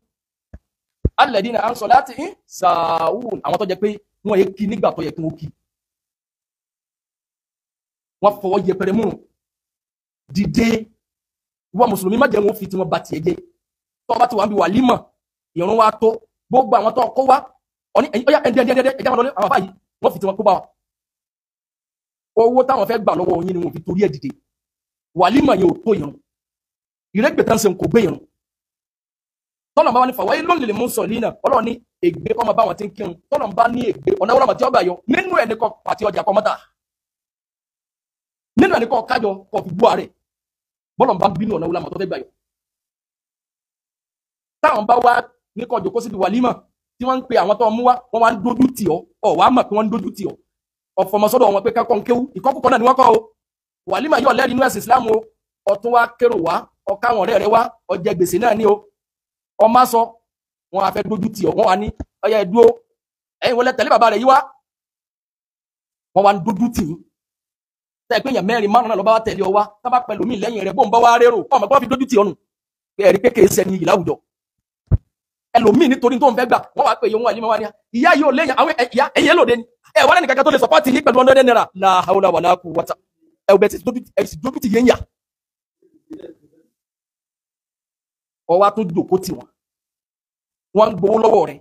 alladina an salatihim sahun àwọn tó jẹ pé wọ́n yẹ kí nígbà tó yẹ kí wọ́n kí wọ́n fọwọ́ yẹpẹrẹ mú dìde ìwọ mùsùlùmí má jẹ́ wọn fi tí wọ́n bá tiẹ̀ jẹ́ tó bá ti wà ń bí wàlímà ìrún wa tó gbogbo àwọn tó kó wá ọ̀yá ẹ̀dẹ́dẹ́dẹ́ ẹ̀já wọn lọ àwọn báyìí wọ́n fi tí wọ́n kó bá wa owó táwọn fẹ́ gbà lọ́wọ́ yín ni wọ́n fi torí ẹ̀ dìde wàlímà yẹn ò tó ìrún ìrẹ́gbẹ̀ tán ṣe ń kò gbé ìrún tọ́lọ̀ bá wà ní fawailun lil musallina ọlọ́run ní ègbé kọ́ máa bá wọn ti ń kírun tọ́lọ̀ bá ní ègbé ọ̀nà wọ́n tí ó gbà yọ nínú ẹ̀ ní kọ́ pàtí ọjà kọ́ mọ́ta nínú ẹ̀ ní kọ́ kájọ kọ́ fi bú ààrẹ bọ́lọ̀ bá bínú ọ̀nà wọ́n tó fẹ́ gbà yọ táwọn bá wá ní kọ́ jòkó síbi wàlímà tí wọ́n ń pe àwọn tó mú wá wọ́n wá ń dójú tì ọ́ ọ̀ wá mọ̀ pé wọ́n ń dójú tì ọ́ ọ̀fọ̀mọ̀sọ́dọ̀ wọn pé kákọ́ ń kéwú ìkọ́kùkọ́ náà ni wọ́n kọ́ o wàlímà yóò lẹ́rìí inú ẹ̀sìn Islam o ọ̀tún wá kérò wá ọ̀ká àwọn ọ̀rẹ́ rẹ wá ọjẹ́ gbèsè náà ní o ọmọ sọ wọn á fẹ́ dójú tì ọ́ wọ́n wá ní ọyá ẹ̀dúró ẹ̀yin wọlé tẹ̀lé bàbá rẹ̀ yí wá wọ́n wá ń dójú tì í tẹ́ pé èèyàn mẹ́rin márùn-ún náà ló bá wá tẹ̀lé ọ wá tá bá pẹ̀lú mi lẹ́yìn rẹ̀ bóun bá wá rérò ọmọ ẹ̀kọ́ fi dójú tì ọ̀nù pé ẹ̀rí pé kèé sẹ́ni yìí láwùjọ ẹlòmíì nítorí tó ń fẹ́ gbà wọ́n wá pé ìyóhun àlímọ́ wá ní ìyá yóò léyìn àwọn ìyá ẹ̀yẹ lòde ni ẹ̀ wá lẹ́nu kankan tó lè sọpọ́ọ̀tì yìí pẹ̀lú 100 naira la hawla wala quwwata ẹ̀wẹ̀ tí dójú tì yẹn yà ọwá tó jòkó tì wọ́n ń gbowó lọ́wọ́ rẹ̀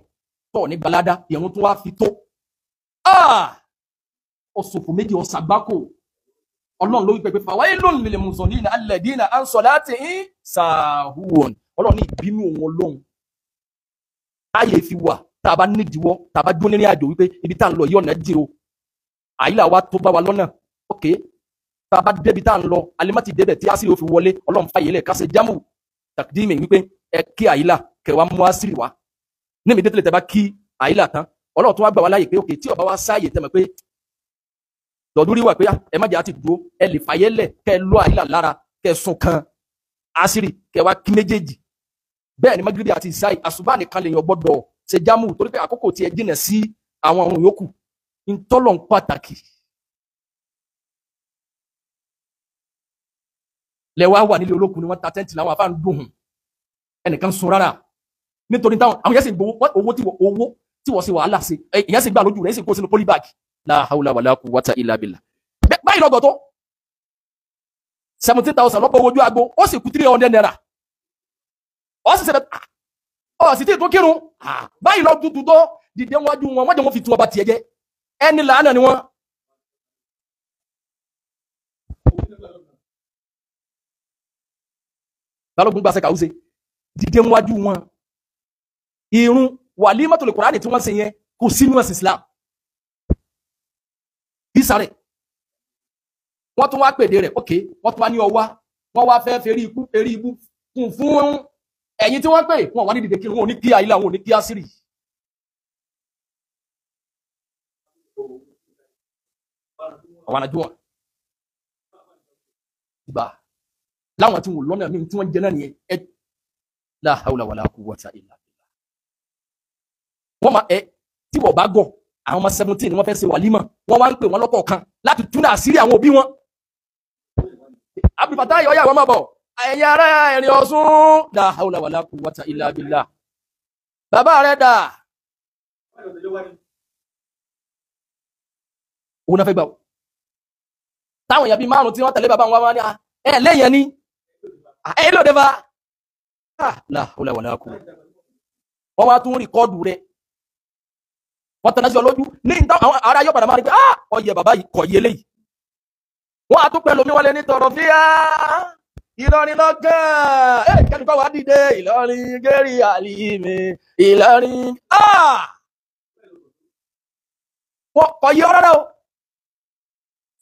tọ̀ ní gbalada ìyẹn tó wá fi tó ọ̀sọ̀fò méjì ọ̀sàgbákò ọlọ́run ló wípé fawailun lil musallina alladina an salatihim sahun ọlọ́run ní ìbínú òun ọlọ́run ayé fi wà tá a bá nídìíwọ́ tá a bá dún nírìn àjò wípé ibi tá à ń lọ yìí ọ̀nà jìn o àyílà wa tó bá wa lọ́nà ok tá a bá débi tá à ń lọ alimati débẹ̀ tí àṣírí ó fi wọlé ọlọ́run fàyè lẹ̀ kásẹ̀ jámù takdimi wípé ẹ kí àyílà kẹwàá mú àṣírí wa níbi dé tẹ́lẹ̀ tẹ́ bá kí àyílà tán ọlọ́run tó wá gbà wá láyè pé ok tí ọba wa sáàyè tẹ́mọ̀ pé lọ́dúnrí wà pé ẹ má jẹ́ àti dúró ẹ lè fàyè lẹ̀ kẹ́ lọ àyílà lára kẹ́ sùn kan àṣírí kẹwàá kí méjèèjì bẹ́ẹ̀ ni magribi àti ìsáì àṣùbá nìkan lèèyàn gbọ́dọ̀ ṣe jámù torí pé àkókò tí ẹ jìnà sí àwọn ohun yòókù ntọ́lọ̀ ń pàtàkì lẹ́wà wà nílé olókùn ni wọ́n ta tẹ́ǹtì láwọn afáàn dùn ẹnìkan sun rárá nítorí táwọn àwọn yẹn sì gbowó owó tí wọ́n sì wàhálà sí ìyẹn sì gbà lójú rẹ̀ sì kó sínú polybag la hawla wala quwwata illa billah báyìí lọ́gbọ̀ tó 17,000 lọ́pọ̀ ojú agbo ó sì kú 300 naira ó sì sẹ́bẹ̀ ó sì tí tó kírun báyìí lọ dúdú tó dìde wájú wọn wọ́n jẹ́ wọ́n fi tún ọba tiẹ̀ jẹ́ ẹni làánà ni wọ́n balógun gbàṣẹ kàwúse dìde wájú wọn irun wàlímàtul Kùránì tí wọ́n ṣe yẹn kò sínú ẹ̀sìn Islam ìsàrè wọ́n tún wá pèdè rẹ̀ ok wọ́n tún wá ní ọwá wọ́n wá fẹ́ fẹ́rí ibú fún ẹ̀yin tí wọ́n pè wọ́n wá ní dìde kí wọ́n ní kí àyílà wọn ní kí àṣírí àwọn àjọ wọn ìgbà láwọn tí wọ́n lọ́nà mí tí wọ́n jẹ náà nìyẹn la hawla wala quwwata illa billah wọ́n máa tí wọ́n bá gọ̀ àwọn ọmọ 17 ni wọ́n fẹ́ ṣe wàlímà wọ́n wá ń pè wọ́n lọ́kọ̀ọ̀kan láti túnà àṣírí àwọn òbí wọn abdulfata ọyá àwọn ọmọ bọ̀ ẹ̀yin ará ẹ̀rìn Ọ̀ṣun la hawla wala quwwata illa billah bàbá rẹ̀ dà òun náà fẹ́ gbà táwọn èèyàn bíi márùn tí wọ́n tẹ̀lé bàbá wọn wá ní ẹ̀ lẹ́yìn ní ẹ̀ lóde fa la hawla wala quwwata wọ́n wá tún rìkọ́ọ̀dù rẹ̀ wọ́n tẹ̀lé sí ọ lójú ní àwọn ará yóò padà máa rí pé ọyẹ bàbá yìí kọ̀ yé léyìí wọ́n á tún pẹ̀lú mi wọlé ní tọrọ fíà Ìlọrin lọ́gán kẹ́nìkan wà dìde Ìlọrin gẹ́rì àlìmí Ìlọrin wọ́n kọ̀ yé ọ̀rọ̀ rẹ̀ o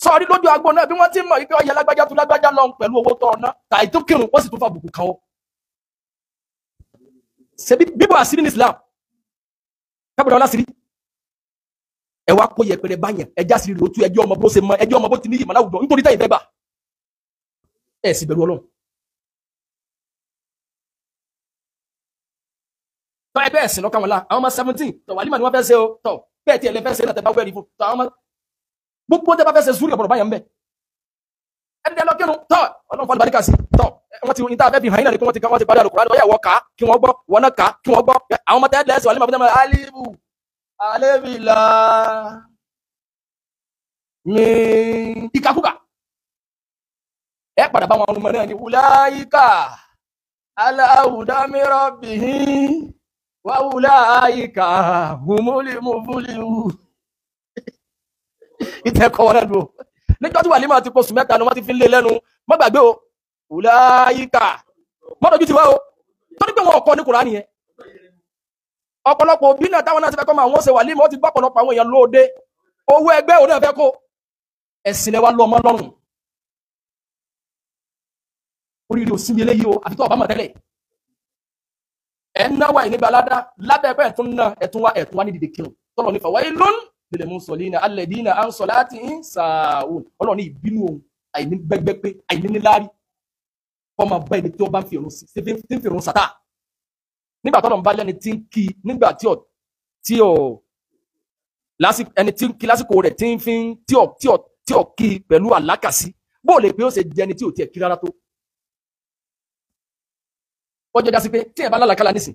sọ̀rí lójú agbo náà bí wọ́n ti mọ̀ ike ọyẹ lágbájá tún lágbájá lọ pẹ̀lú owó tọ̀ ọ̀nà tàì tó kírun wọ́n sì tún fa bùkù kan ọ́ ṣe bíbọ̀ àṣírí ní Islam kábọ̀dọ̀ ọlá sírí ẹ wá kó yẹpẹrẹ báyẹn ẹjá sí lótú ẹjọ́ ọmọ bó ṣe mọ ẹjọ́ ọmọ bó ti ní ìmọ̀ láwùjọ nítorí tẹ́yìn fẹ́ gbà ẹ sì bẹ̀rù Ọlọ́run tọ́ ẹgbẹ́ ẹ̀sìn lọ́kàn wọn lá àwọn ọmọ 17 tọ̀ wàlímà ni wọ́n fẹ́ ṣe o tọ̀ bẹ́ẹ̀ tí ẹ lè fẹ́ ṣe náà tẹ́ bá wẹ́rí fún tọ́ àwọn ọmọ gbogbo tẹ́ bá fẹ́ ṣe zúrì ọ̀pọ̀lọpọ̀ báyẹn ń bẹ̀ ẹni lọ kírun tọ́ Ọlọ́run fọlọ́ baríkà sí tọ́ wọ́n ti ní tá a fẹ́ fi hàn yín náà ni kí wọ́n ti parí Al-Qur'an ọ̀yà wọ́n kà á kí wọ́n gbọ́ wọ́n náà kà á kí wọ́n gbọ́ àwọn ọmọ tẹ́lẹ̀ ẹ̀sìn wàlímà fún tẹ́lẹ̀ alibu alebila mi ìkàkùkà ẹ padà bá wọn ọmọ náà ní wùláyíkà aláwùdámírọ́bìhín wà wùláyíkà hùmúlìmùfúlìwù ìtẹ́kọ̀ wọn náà dùn níjọ́ tí wàlímà ti pọ̀sù mẹ́ta ni wọ́n ti fi ń lé lẹ́nu má gbàgbé o wùláyíkà mọ́dọ̀jú ti wá o tó ní pé wọn ọ̀kọ́ ní Kùránì yẹn ọ̀pọ̀lọpọ̀ òbí náà táwọn náà ti fẹ́ kọ́ máa wọ́n ṣe wàlímà ó ti gbọ́ ọ̀pọ̀lọpọ̀ àwọn èèyàn lóde owó ẹgbẹ́ òun náà fẹ́ kó ẹ̀sìn lẹ́wà lọ ọmọ lọ́rùn oríire ò síbi eléyìí o àfi tó ọba mọ̀ tẹ́lẹ̀ ẹ̀ ń náwà ìníbi aládá lábẹ́ ẹ̀pẹ́ ẹ̀tún wá ní dìde kírun tọ́lọ̀ ní fawailun lil musallina alladina an salatihim sahun ọlọ́ọ̀ni ìbínú ohun àìní gbẹgbẹ́ pé àìní níláárí ọmọ bá ẹni tí ó bá ń fi ìrun sàtà nígbà tọ́lọ̀ ń bá lẹ́ni tí ń kí nígbà tí ẹni tí ń kí lásìkò rẹ̀ tí ò kí pẹ̀lú àlákàsí bó lè pé ó ṣe jẹni tí ò tiẹ̀ kí rárá tó. ó jẹ́ jásí pé tí ẹ̀ bá lálàkàlà nísìn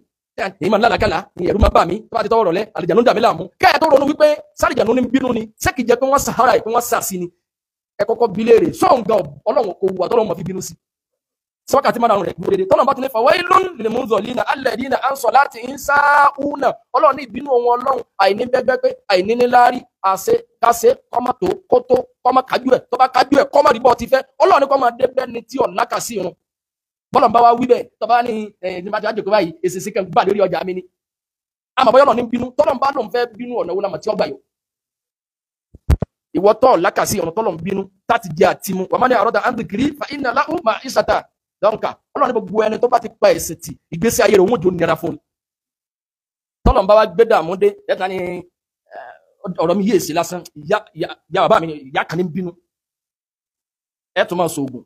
èyí máa ń lálàkàlà ní ẹ̀rú máa bà mí tó bá ti tọwọ́ rọ̀lẹ́ àlìjànú dà mí láàmú kẹ́ẹ̀ tó ronú wípé sálìjànú ní bínú ni sẹ́kì jẹ́ pé wọ́n sàárà ẹ̀ pé wọ́n sàásí ni ẹ kọ́kọ́ bi léèrè sóǹgà ọlọ́run kò wà tọ́lọ́run mọ̀ fi bínú sí sọ́kàtí máa rùn rẹ̀ gbúdé dédé tọ́lọ́run bá tún ní fawailun lil munzalina alladhina an salatihim sahuna ọlọ́run ní ìbínú wọn ọlọ́run àìní bẹ́gbẹ́ pé àìní níláárí àṣẹ káṣe kọ́mọ tó kótó kọ́mọ kájú ẹ̀ tó bá kájú ẹ̀ kọ́mọ rí bọ́ ti fẹ́ ọlọ́run ní kọ́mọ débẹ́ ni tí ọ̀la kà sí irun bọ́lọ̀ bá wá wí bẹ́ẹ̀ tó bá ní nígbàtí wájú kó báyìí èsì sí kẹ́ gbà lórí ọjà mi ni àmọ́ bọ́yọ̀ ní bínú tọ́lọ́run bá lòun fẹ́ bínú ọ̀nà wo lámà tí ó gbà yọ ìwọ tọ́ lákàsí ọ̀nà tọ́lọ́run bínú láti jẹ àtimu wà má ní àrọ́dà andikiri fa inna lahu ma'ishata dọ́nkà ọlọ́run ní gbogbo ẹni tó bá ti pa ẹ̀sìn tì ìgbésí ayé rẹ̀ òun jò nira fún un tọ́lọ́run bá wá gbé dààmú dé ẹ̀ta ni ọ̀rọ̀ mi yé èsì lásán ìyá bàbá mi ìyá kan ní bínú ẹ̀ tó máa so oògùn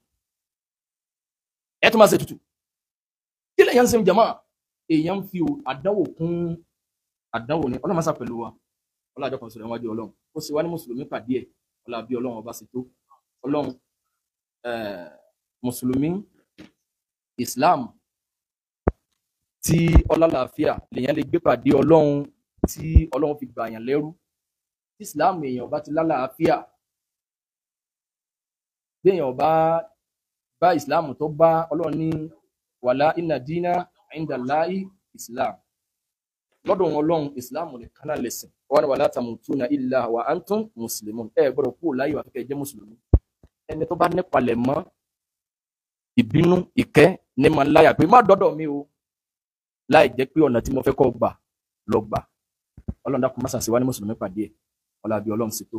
ẹ̀ tó máa ṣe tutù kí lè yẹn ń ṣe jàmáà èèyàn fi àdánwò kún àdánwò ni ọlọ́run máa sá pẹ̀lú wa ọlọ́run àjọkọ̀ sọ̀rọ̀ wájú ọlọ́run ó sì wá ní mùsùlùmí pàdé ẹ̀ ọlọ́run bí ọlọ́run ọba sì tó ọlọ́run mùsùlùmí islam tí ọlọ́láàfíà lèyàn lè gbé pàdé ọlọ́run tí ọlọ́run fi gbàyàn lẹ́rú tí islam èèyàn bá ti lálàáfíà bí èèyàn bá islam tó bá ọlọ́run ní wàlá inna dina indallahi islam lọ́dọ̀ wọn ọlọ́run islam lè kánà lẹ́sìn wọ́n ní wala tamutuna illa wa antum muslimun ẹ gbọ́dọ̀ kú láyé wà fíkẹ́ jẹ́ mùsùlùmí ẹni tó bá nípalẹ̀ mọ́ ìbínú ìkẹ́ ní ma láyà pé má dọ́dọ̀ mi o láì jẹ́ pé ọ̀nà tí mo fẹ́ kọ́ gbà lọ gbà ọlọ́run dákun má ṣàṣì wá ní mùsùlùmí pàdé ẹ̀ ọlọ́run àbí ọlọ́run sì tó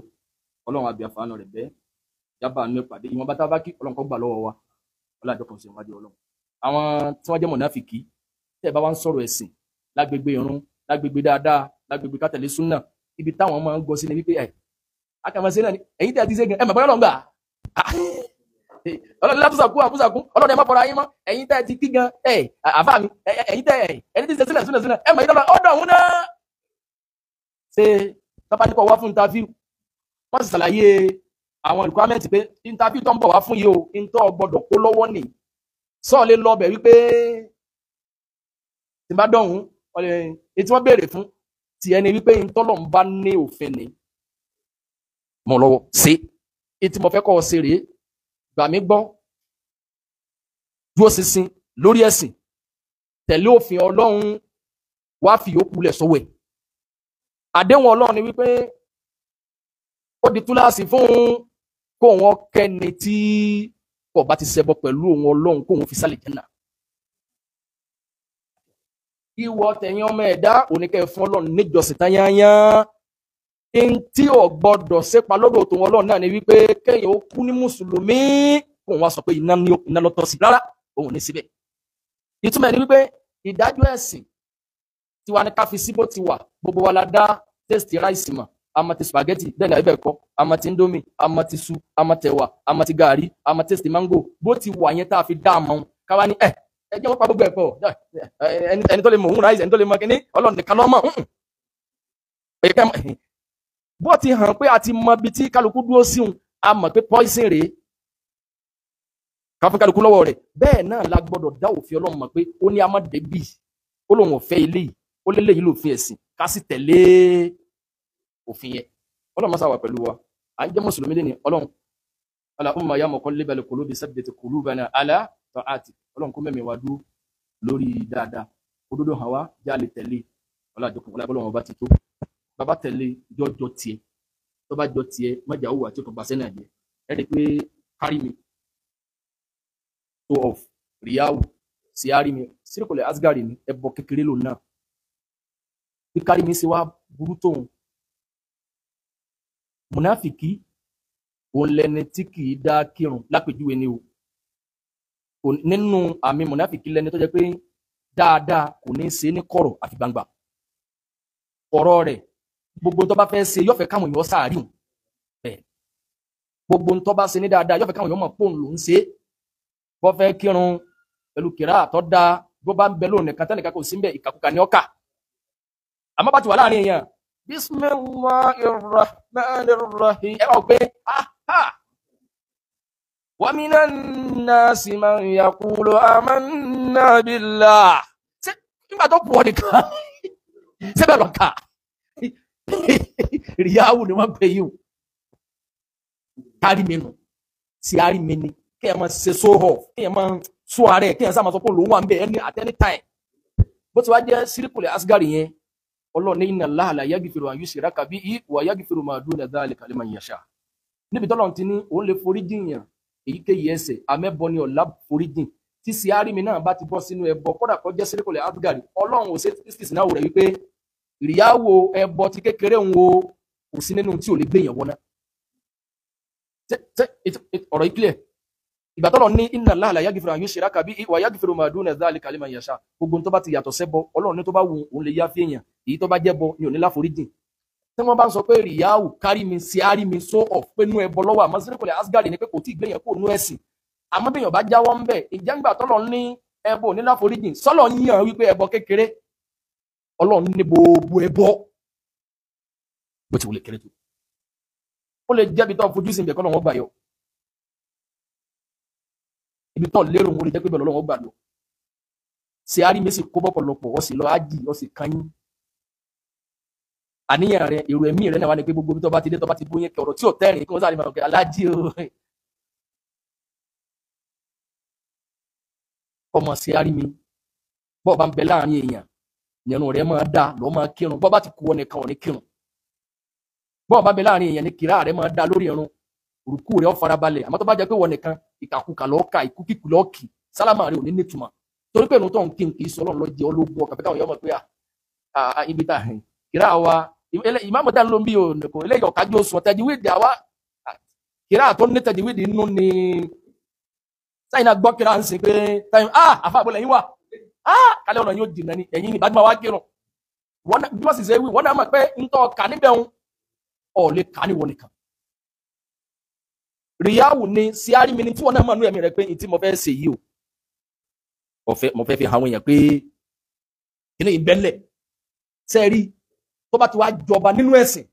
ọlọ́run àbí àfààní rẹ̀ bẹ́ẹ̀ jábà ní pàdé ìwọ̀n bá tá bá kí ọlọ́run kọ́ gbà lọ́wọ́ wa ọlọ́run àjọkùn sí ìwádìí ọlọ́run àwọn tí wọ́n jẹ́ mọ̀náfìkì tẹ́ ẹ bá wá ń sọ̀rọ̀ ẹ̀sìn lágbègbè irun lágbègbè dáadáa lágbègbè kátẹ̀lé súnà ibi táwọn máa ń gbọ́ sí ni wípé akàmọ̀sí náà ni ẹ̀yin tẹ́ ẹ ti ṣe gan ẹ mọ̀ bọ́yọ̀ lọ́ngbà ọlọ́run látúnṣàkú àkúṣàkú ọlọ́run ẹ má fọra yín mọ́ ẹ̀yin tẹ́ ẹ ti kí gan àfà mi ẹ̀yin tẹ́ ẹni tí ń ṣe sílẹ̀ ẹ mọ̀ yín lọ́dọ̀ ọ̀dọ̀ òun náà ṣe tọ́pá nípa wá fún interview wọ́n sì ṣàlàyé àwọn requirement pé interview tó ń bọ̀ wá fún yìí o ìntọ́ gbọ́dọ̀ kó lọ́wọ́ nì sọ́ọ̀ lè lọ bẹ̀ wípé tí bá dọ̀hún ètí wọ́n béèrè fún ti ẹni wípé ìtọ́lọ̀ ń bá ní òfin ni mọ̀ lọ́wọ́ sí ètí mo fẹ́ kọ́ ọ sí rèé gbà mí gbọ́ dúró ṣinṣin lórí ẹ̀sìn tẹ̀lé òfin ọlọ́run wá fi yòókù lẹ̀ sọ́wọ́ ẹ̀ àdéhùn ọlọ́run ni wípé ó di túláàsì fún kó wọn kẹ́ni tí kò bá ti ṣẹbọ pẹ̀lú òun ọlọ́run kó wọn fi sálẹ̀ jẹ́nà ìwọ tẹ̀yìn ọmọ ẹ̀dá oníkẹ́ fún ọlọ́run níjọsìn tányányá tí ò gbọdọ̀ sépa lọ́dọ̀ tòun ọlọ́run náà ni wípé kẹ́yìn ó kú ní mùsùlùmí òun wá sọ pé iná lọ́tọ̀ sí rárá òun ní síbẹ̀ ìtumọ̀ ni wípé ìdájọ́ ẹ̀sìn tiwa ní ká fi síbò ti wà gbogbo wa la dá tẹ́sítì ráìsì mọ̀ àmọ́ ti spaghetti bẹ́ẹ̀ ni àbẹ̀ kọ́ àmọ́ ti indomie àmọ́ ti su àmọ́ tẹ̀wà àmọ́ ti gàrí àmọ́ tẹ́sítì mango bó ti wà yẹn tá a fi dá a mọ́ káwa ní ẹ jẹ́ wọ́n pa gbogbo ẹ̀ pọ̀ ẹni tó lè mọ̀ òun ráìsì ẹni tó lè mọ̀ kíní ọlọ́run nìkan lọ́mọ̀ bó ti hàn pé a ti mọ ibi tí kálukú dúró síhun a mọ̀ pé poison rèé ká fún kálukú lọ́wọ́ rẹ̀ bẹ́ẹ̀ náà la gbọ́dọ̀ dá òfin ọlọ́run mọ̀ pé ó ní amáde bì ó lóun ò fẹ́ eléyìí ó lé léyìí lòfin ẹ̀sìn ká sì tẹ̀lé òfin yẹn ọlọ́run máa sáwà pẹ̀lú wa à ń jẹ́ mùsùlùmí lé ní ọlọ́run Allahumma ya muqallibal qulubi sabbit qulubana ala ta'atik ọlọ́run kó mẹ́mi wa dúró lórí dáadáa òdodo hàn wá já lè tẹ̀lé ọlọ́run ọba ti tó bàbá tẹ̀lé jọjọ tiẹ̀ tó bá jọ tiẹ̀ mọ́jà owó àti ọ̀tọ̀gbà sẹ́nà jẹ́ ẹ rí i pé kárí mi tó ọ̀f ríyáwó sí àrí mi sírìkọlẹ̀ asgari ni ẹbọ kékeré lòun náà bí kárí mi ṣe wá burú tóun mùnáfìkì òun lẹni tí kì í dá kírun lápèjúwe ni o nínú àmì mùnáfìkì lẹni tó jẹ́ pé dáadáa kò ní í ṣe ní kọ̀rọ̀ àfi gbangba ọ̀rọ̀ rẹ̀ gbogbo tó bá fẹ́ ṣe yóò fẹ́ káwọn èèyàn sáàrí òun bẹ́ẹ̀ gbogbo tó bá ṣe ní dáadáa yóò fẹ́ káwọn èèyàn mọ̀ pòun ló ń ṣe bó fẹ́ kírun pẹ̀lú kìrá àtọ́ da bó bá ń bẹ lóun nìkan tẹ́nìkan kò sí ń bẹ ìkàkùkà ní ọkà àmọ́ bá ti wà láàrin èèyàn bismillahirrahmanirrahim ẹ wà pé wa minan nasi man yaqulu amanna billah. Ṣé nígbà tó pọ̀ nìkan ṣé bẹ́ẹ̀ lọ kà ríyáwó ni wọ́n pè yìí o kárí mi nù sí àrí mi ni kí ẹ máa ṣe sóhọ̀ kí ẹ máa sún ààrẹ kí ẹ sáà máa sọ pé òun wà ń bẹ ẹni at any time bó ti wá jẹ́ síríkùlẹ̀ asgari yẹn Ọlọ́run ní inna Allaha la yaghfiru an yushraka bihi wa yaghfiru ma duna dhalika liman yasha. Níbi tọ́lọ́run ti ní òun lè forí jìyàn èyíkéyìí ẹ̀ṣẹ̀ amẹ́bọ ni ọ̀la forí jìn tí sí àrí mi náà bá ti bọ́ sínú ẹbọ kódà kó jẹ́ síríkùlẹ̀ asgari Ọlọ́run ò ṣe kristi náà rẹ̀ wípé ìrìyàwó ẹbọ ti kékeré ń wo kò sí nínú tí ò lè gbéyàn wọná ọ̀rọ̀ ìpìlẹ̀ ìgbà tọ́lọ̀ ní inna Allaha la yaghfiru an yushraka bihi wa yaghfiru ma duna dhalika liman yasha. Gbogbo tó bá ti yàtọ̀ sẹ́bọ Ọlọ́run ní tó bá wù òun lè yáfí èèyàn èyí tó bá jẹ́bọ ni ò ní láforíjìn. Tí wọ́n bá ń sọ pé ríyáwó kárí mi sí àrí mi so off pé nú ẹbọ lọ́wọ́ àmọ́ síríkùlẹ̀ asgari ni pé kò tí ì gbéyàn kó nú ẹ̀sìn àmọ́ bẹ́yàn bá jáwọ́ ń bẹ̀ ìjẹ́ ńgbà tọ́lọ̀ ní ẹbọ ní láforíjìn sọ́lọ̀ yíyan wípé ẹbọ kékeré Ọlọ́run ní gbogbo ẹbọ bó ti wulẹ̀ kéré tó ó lè jẹ́bi tó fojú sí ìbẹ̀kọ́ lọ́wọ́ gbà yọ ibi tó lérò wọn lè jẹ́ pé bẹ̀rẹ̀ lọ́wọ́ gbà lọ ṣe àrí mi sì kó bọ́pọ̀lọpọ̀ ọ sì lọ ájì ọ sì kányín àníyàn rẹ èrò ẹ̀mí rẹ náà wà ní pé gbogbo ibi tó bá ti dé tó bá ti bóyá kẹ ọ̀rọ̀ tí ò tẹ́rìn kí wọ́n sáré máa kẹ aláàjì o ọmọ ṣe àrí mi bọ́ọ̀ bá ń bẹ láàrin èèyàn ìyẹnu rẹ máa dá lọ́ máa kírun bọ́ọ̀ bá ti kú ọ nìkan ò ní kírun bọ́ọ̀ bá bẹ láàrin èèyàn ní kìrá rẹ máa dá lórí ẹ̀rùn òrùkú rẹ ó farabalẹ̀ àmọ́ tó bá jẹ́ pé wọ́n nìkan ìkàkùkà lọ́ọ̀ka ìkúkìkù lọ́ọ̀kì sálámà rẹ ò ní nítumọ̀ torí pé ìrun tó ń kí n kì í sọ Ọlọ́run lọ́jẹ́ ológun ọkàn fẹ́ẹ́ káwọn yọmọ pé ibi tá kìrá wa ìmáàmù tá ń lò ń bí òǹkò eléyìí ọ̀kájú oṣù tajwidi àwa kìrá tó ní tajwidi nínú ni sáyìn náà gbọ́ kìrá ń sìn pé táyìn àfa àbọ̀lẹ̀ yín wà kálẹ̀ ọ̀nà yóò dìnnà ni ẹ̀yìn ní ìbájú wa kírun bí wọ́n sì ṣe wí wọ́n náà mọ̀ pé ń tọ́ ka níbẹ̀ ń ọ̀lẹ́ ká ní wọn nìkan ríyáwó ni sí àrí mi ni tí wọ́n náà mọ̀ nú ẹ̀mí rẹ̀ pé tí mo fẹ́ ṣe yìí o mo fẹ́ fi hàn àwọn èèyàn pé kí ni ìbẹ́lẹ̀ sẹ́ẹ̀rí tó bá ti wá jọba nínú ẹ̀sìn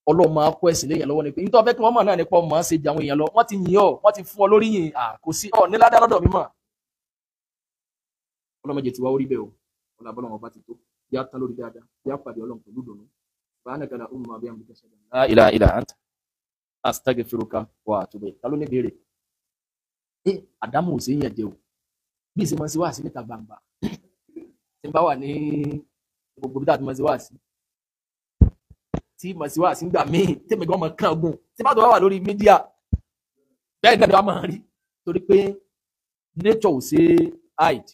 Ọlọ́run máa kó ẹ̀sìn léyìn lọ́wọ́ ni pé nítorí fẹ́ kí wọ́n mọ̀ náà nípa ọmọ ṣe jẹ àwọn èèyàn lọ wọ́n ti yìn ọ́ wọ́n ti fún ọ lórí yìn kò sí ọ ní ládàá lọ́dọ̀ mi mọ̀ ọlọ́mọdé ti wá orí bẹ́ẹ̀ o ọlọ́ abọ́lọ́ wọn bá ti tó yá tán lórí dáadáa yá pàdé Ọlọ́run pẹ̀lú dùnú subhanaka allahumma wa bihamdika ashhadu an la ilaha illa anta astaghfiruka wa atubu ilayk ta ló ní béèrè àdámù ò sí yẹn jẹ o bí ìṣe máa ń ṣe wá sí níta gbangba tí n bá wà ní gbogbo bí dáàtí máa ń ṣe wá sí tí máa ṣe wá sí nígbà míì tèmi gan máa kán ogun tí bá tó wá wà lórí mídíà bẹ́ẹ̀ náà ni wọ́n máa rí torí pé nature ò ṣe hide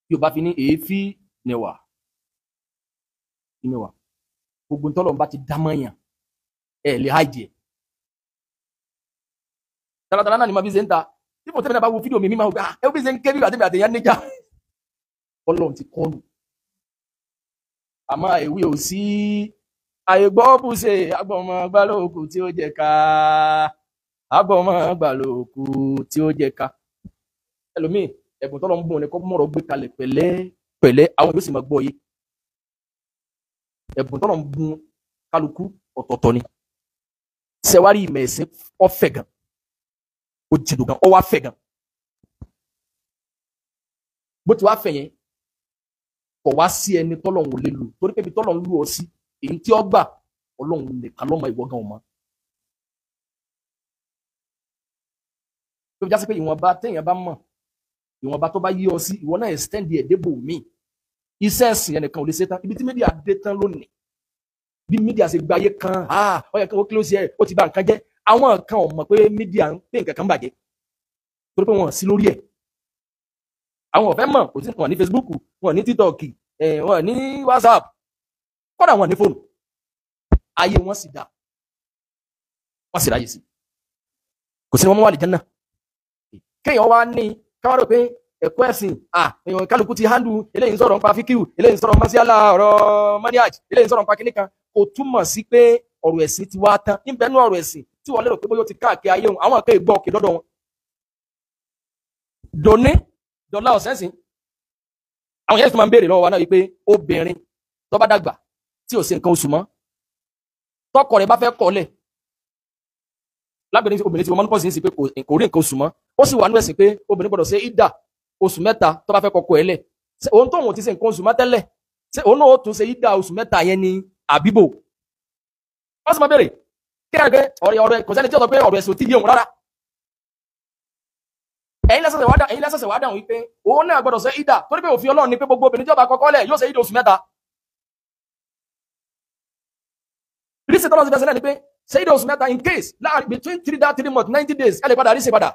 bí o bá fi ní èéfì níwà níwà gbogbo ntọ́lọ̀ bá ti dámọ̀yàn ẹ̀ lè hide ẹ̀ dáradára náà ni ma bí ṣe ń ta tí mo tẹ́lẹ̀ náà bá wo fídíò mi mímọ́ ọgbà ẹ bí ṣe ń ké bí àti àtẹ̀yàn níjà Ọlọ́run ti kọ́nù àmọ́ ìwé ò sí àìgbọ́ bùṣe agbọ̀mọ̀ gbàlóòkù tí ó jẹ ká agbọ̀mọ̀ gbàlóòkù tí ó jẹ ká ẹlòmíì ẹ̀bùn tọ́lọ̀ ń bùn ní kọ́ mọ̀rọ̀ gbé kalẹ̀ pẹ̀lẹ́ àwọn yóò sì máa gbọ́ yé ẹ̀bùn tọ́lọ̀ ń bùn kálukú ọ̀tọ̀ọ̀tọ̀ ni sẹ̀wárí ìmọ̀ ẹ̀sìn ọ̀fẹ́ gan ó jìnnà gan ó wá fẹ̀ gan bó ti wá fẹ̀ yẹn kò wá sí ẹni tọ́lọ̀ ń lè lù torí pé ibi tọ́lọ̀ ń lù ọ sí èyí tí ó gbà Ọlọ́run nìkan lọ́mọ ìwọ gan ọmọ tó fi já sí pé ìwọ̀nba téèyàn bá mọ̀ ìwọ̀nba tó bá yí ọ sí ìwọ náà extend ẹ̀ débò míì iṣẹ́ ẹ̀sìn ẹnìkan ò lè ṣe tán ibi tí mídíà dé tán lónìí bí mídíà ṣe gba ayé kan ó yẹ kí wọ́n kí ló ṣe ẹ̀ ó ti bà nǹkan jẹ́ àwọn kan ò mọ̀ pé mídíà ń pè nǹkan kan bàjẹ́ torí pé wọ́n sí lórí ẹ̀ àwọn ò fẹ́ mọ̀ kò sí wọn ní Facebook wọn ní TikTok wọn ní WhatsApp kódà wọn ní fóònù ayé wọn sì dá wọn sì ráyè sí kò sí ni wọ́n mú wà lè jẹ́ náà kéèyàn wá ní káwọn rò pé ẹ̀kọ́ ẹ̀sìn èèyàn kálukú ti handle eléyìí ń sọ̀rọ̀ nípa fíkìú eléyìí ń sọ̀rọ̀ mọ́síálà ọ̀rọ̀ maniaj eléyìí ń sọ̀rọ̀ nípa kíní kan kò túmọ̀ sí pé ọ̀rọ̀ ẹ̀sìn ti wá tán níbẹ̀ nú ọ̀rọ̀ ẹ̀sìn tí wọ́n lérò pé bóyá ó ti káàkiri ayé wọn àwọn kan ìgbọ́ òkè lọ́dọ̀ wọn. dòní dọ́là ọ̀sẹ̀sìn àwọn yẹn ti máa ń béèrè lọ́wọ́ wa náà wípé obìnrin tó bá dàgbà tí ò ṣe nǹkan oṣù mọ́ tọkọ rẹ̀ bá fẹ́ kọ̀ọ́lẹ̀ lágbẹ̀dẹ obìnrin tí wọ́n máa ń pọ̀ sí ní sí pé kò rí nǹkan oṣù mọ́ ó sì wà nínú ẹ̀sìn pé obìnrin gbọ́dọ̀ ṣe ìdà oṣù mẹ́ta tó bá fẹ́ kọ́kọ́ ẹ̀ lẹ̀ òun tó òun ti ṣe nǹkan oṣù mọ́ tẹ́lẹ̀ ṣé òun náà ó tún ṣe ìdà oṣù mẹ́ta yẹn ní àbíbò wọ́n sì máa bèrè kí ẹ̀ pé ọ̀rẹ́ kò sẹ́ni tí ó sọ pé ọ̀rọ̀ ẹ̀sìn ò tí yé òun rárá ẹ̀yin lẹ́sẹ̀sẹ̀ wá dáhùn wípé òun náà gbọ́dọ̀ ṣe ìdà torí pé òfin Ọlọ́run ni pé gbogbo obìnrin tí ó bá kọ́kọ́ lẹ̀ yóò ṣe ìdà oṣù mẹ́ta ríṣẹ́ tọ́lọ́ sí fẹsẹ̀ náà ni pé ṣe ìdà oṣù mẹ́ta in case láàrin between 3 months 90 days ẹ lè padà ríṣẹ́ padà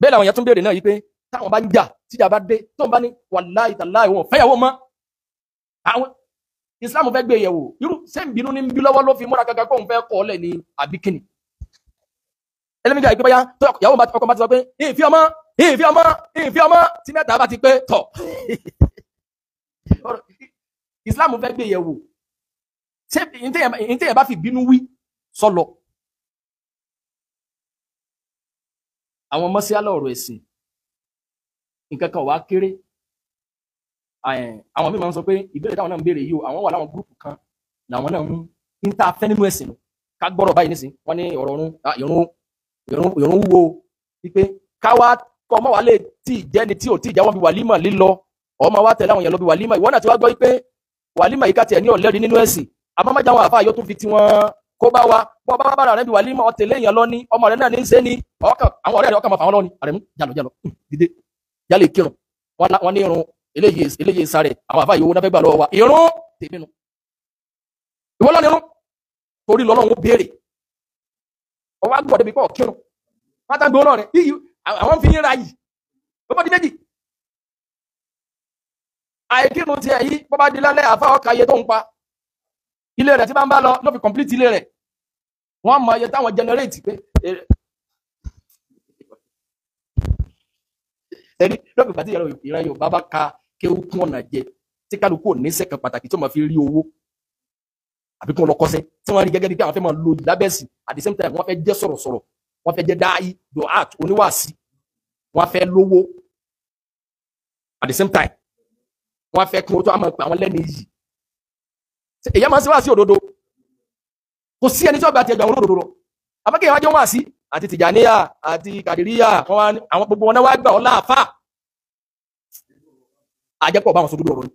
bẹ́ẹ̀ làwọn èèyàn tún béèrè náà yìí pé táwọn bá ń jà tíjà bá dé tó ń bá ní wàláhì tàláhì wọn fẹ́yàwó mọ́ àwọn Islam fẹ́ gbé yẹ̀wò irú ṣé ń bínú ní ń bí lọ́wọ́ ló fi múra kankan kó ń fẹ́ kọ́ ọ́lẹ̀ ní àbíkíni ẹlẹ́mìí jà ìpé báyá tó ìyàwó ọkọ bá ti sọ pé ìfi ọmọ tí mẹ́ta bá ti pé tọ̀ Islam fẹ́ gbé yẹ̀wò ṣé ìtẹ́yẹ̀ bá fi bínú wí sọ́lọ àwọn mọ́síálà ọ̀rọ̀ ẹ̀sìn nǹkan kan wá kéré àwọn míì máa ń sọ pé ìbéèrè táwọn náà ń béèrè yìí o àwọn wà láwọn gúrùpù kan làwọn náà ń ta fẹ́ nínú ẹ̀sìn ká gbọ́rọ̀ báyìí nísìn wọ́n ní ọ̀rọ̀ ìrun wúwo wípé káwá kọ́ ọmọ wa lè tí ìjẹ́ni tí ò tí ìjà wọn bí wàlímà lílọ ọmọ wa tẹ̀lé àwọn èèyàn lọ bí wàlímà ìwọ náà ti wá gbọ́ wípé wàlímà yìí ká tiẹ̀ ní ọ̀lẹ́rìí nínú ẹ̀sìn àmọ́ májà wọn àfáà yóò tún fi tiwọn kó bá wa bọ́ bá bára rẹ̀ bí wàlímà ọ̀tẹ̀lé èèyàn lọ ní ọmọ rẹ̀ náà ní í ṣe ní ọkàn àwọn ọ̀rẹ́ rẹ̀ ọkàn máa fà wọn lọ ní àrẹ̀mú jálọ dìde jálè kírun wọn ní irun eléyìí sáré àwọn àfáà yòówó náà fẹ́ gbà lọ́wọ́ wa irun tèmi nu ìwọ lọ ní irun torí lọ́lọ́run ó béèrè ọwọ́ àgbọ̀ débi pọ̀ kírun pátá gbé ọ̀nà rẹ̀ yíyí àwọn fi yín ra yìí bọ́bá di méjì àìkírun ti ẹ̀yí bọ́bá di lálẹ́ àfá ọkà iye tó ń pa ilé rẹ̀ tí bá ń bá lọ ló fi complete ilé rẹ̀ wọ́n mọ iye táwọn generate pé ẹni lọ́pẹ̀ pàtí ìran Yorùbá bá ka kéwú kún ọ̀nà jẹ tí kálukú ò ní sẹ́kàn pàtàkì tó máa fi rí owó àbí kún ọlọ́kọ́sẹ́ tí wọ́n rí gẹ́gẹ́ bí pé àwọn fẹ́ máa lo lábẹ́sì at the same time wọ́n fẹ́ jẹ́ sọ̀rọ̀sọ̀rọ̀ wọ́n fẹ́ jẹ́ dáì du'at oníwàásí wọ́n fẹ́ lówó at the same time wọ́n fẹ́ kí wọ́n tó àmọ́ pé àwọn lẹ́nu yìí èyí máa ń ṣe wá sí òdodo kò sí ẹni tí wọ́n bá ti ẹgbẹ̀ àwọn olódodo lọ àmọ́ kí wọ́n jẹ́ wá sí àti tìjàníyà àti kàdìríyà àwọn gbogbo wọn náà wá gbà ọ́ láàfà àjẹpọ̀ bá wọn sọ dúdú ọ̀rọ̀ ni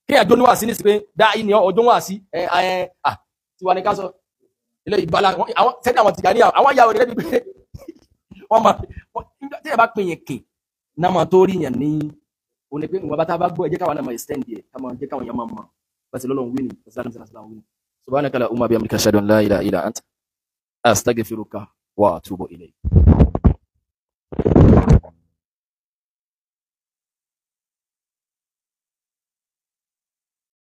kí àjọ níwà sí ní sí pé dáì ní ọjọ́ wà sí tiwa ní ká sọ ilé ìbálá àwọn sẹ́dí àwọn tìjàníyà àwọn yàwó rẹ̀ bí pé wọ́n máa tí ẹ bá pè yẹn kì náà máa tó rí yẹn ní oní pé ìwọ̀n bá tá a bá gbọ́ ẹ jẹ́ káwọn náà máa extend yẹ ká máa jẹ́ káwọn yẹn máa mọ̀ pàṣẹ lọ́lọ́run wí ni subhanaka la umma bihamdika ashhadu an la ilaha illa anta astaghfiruka wa atubu ilayk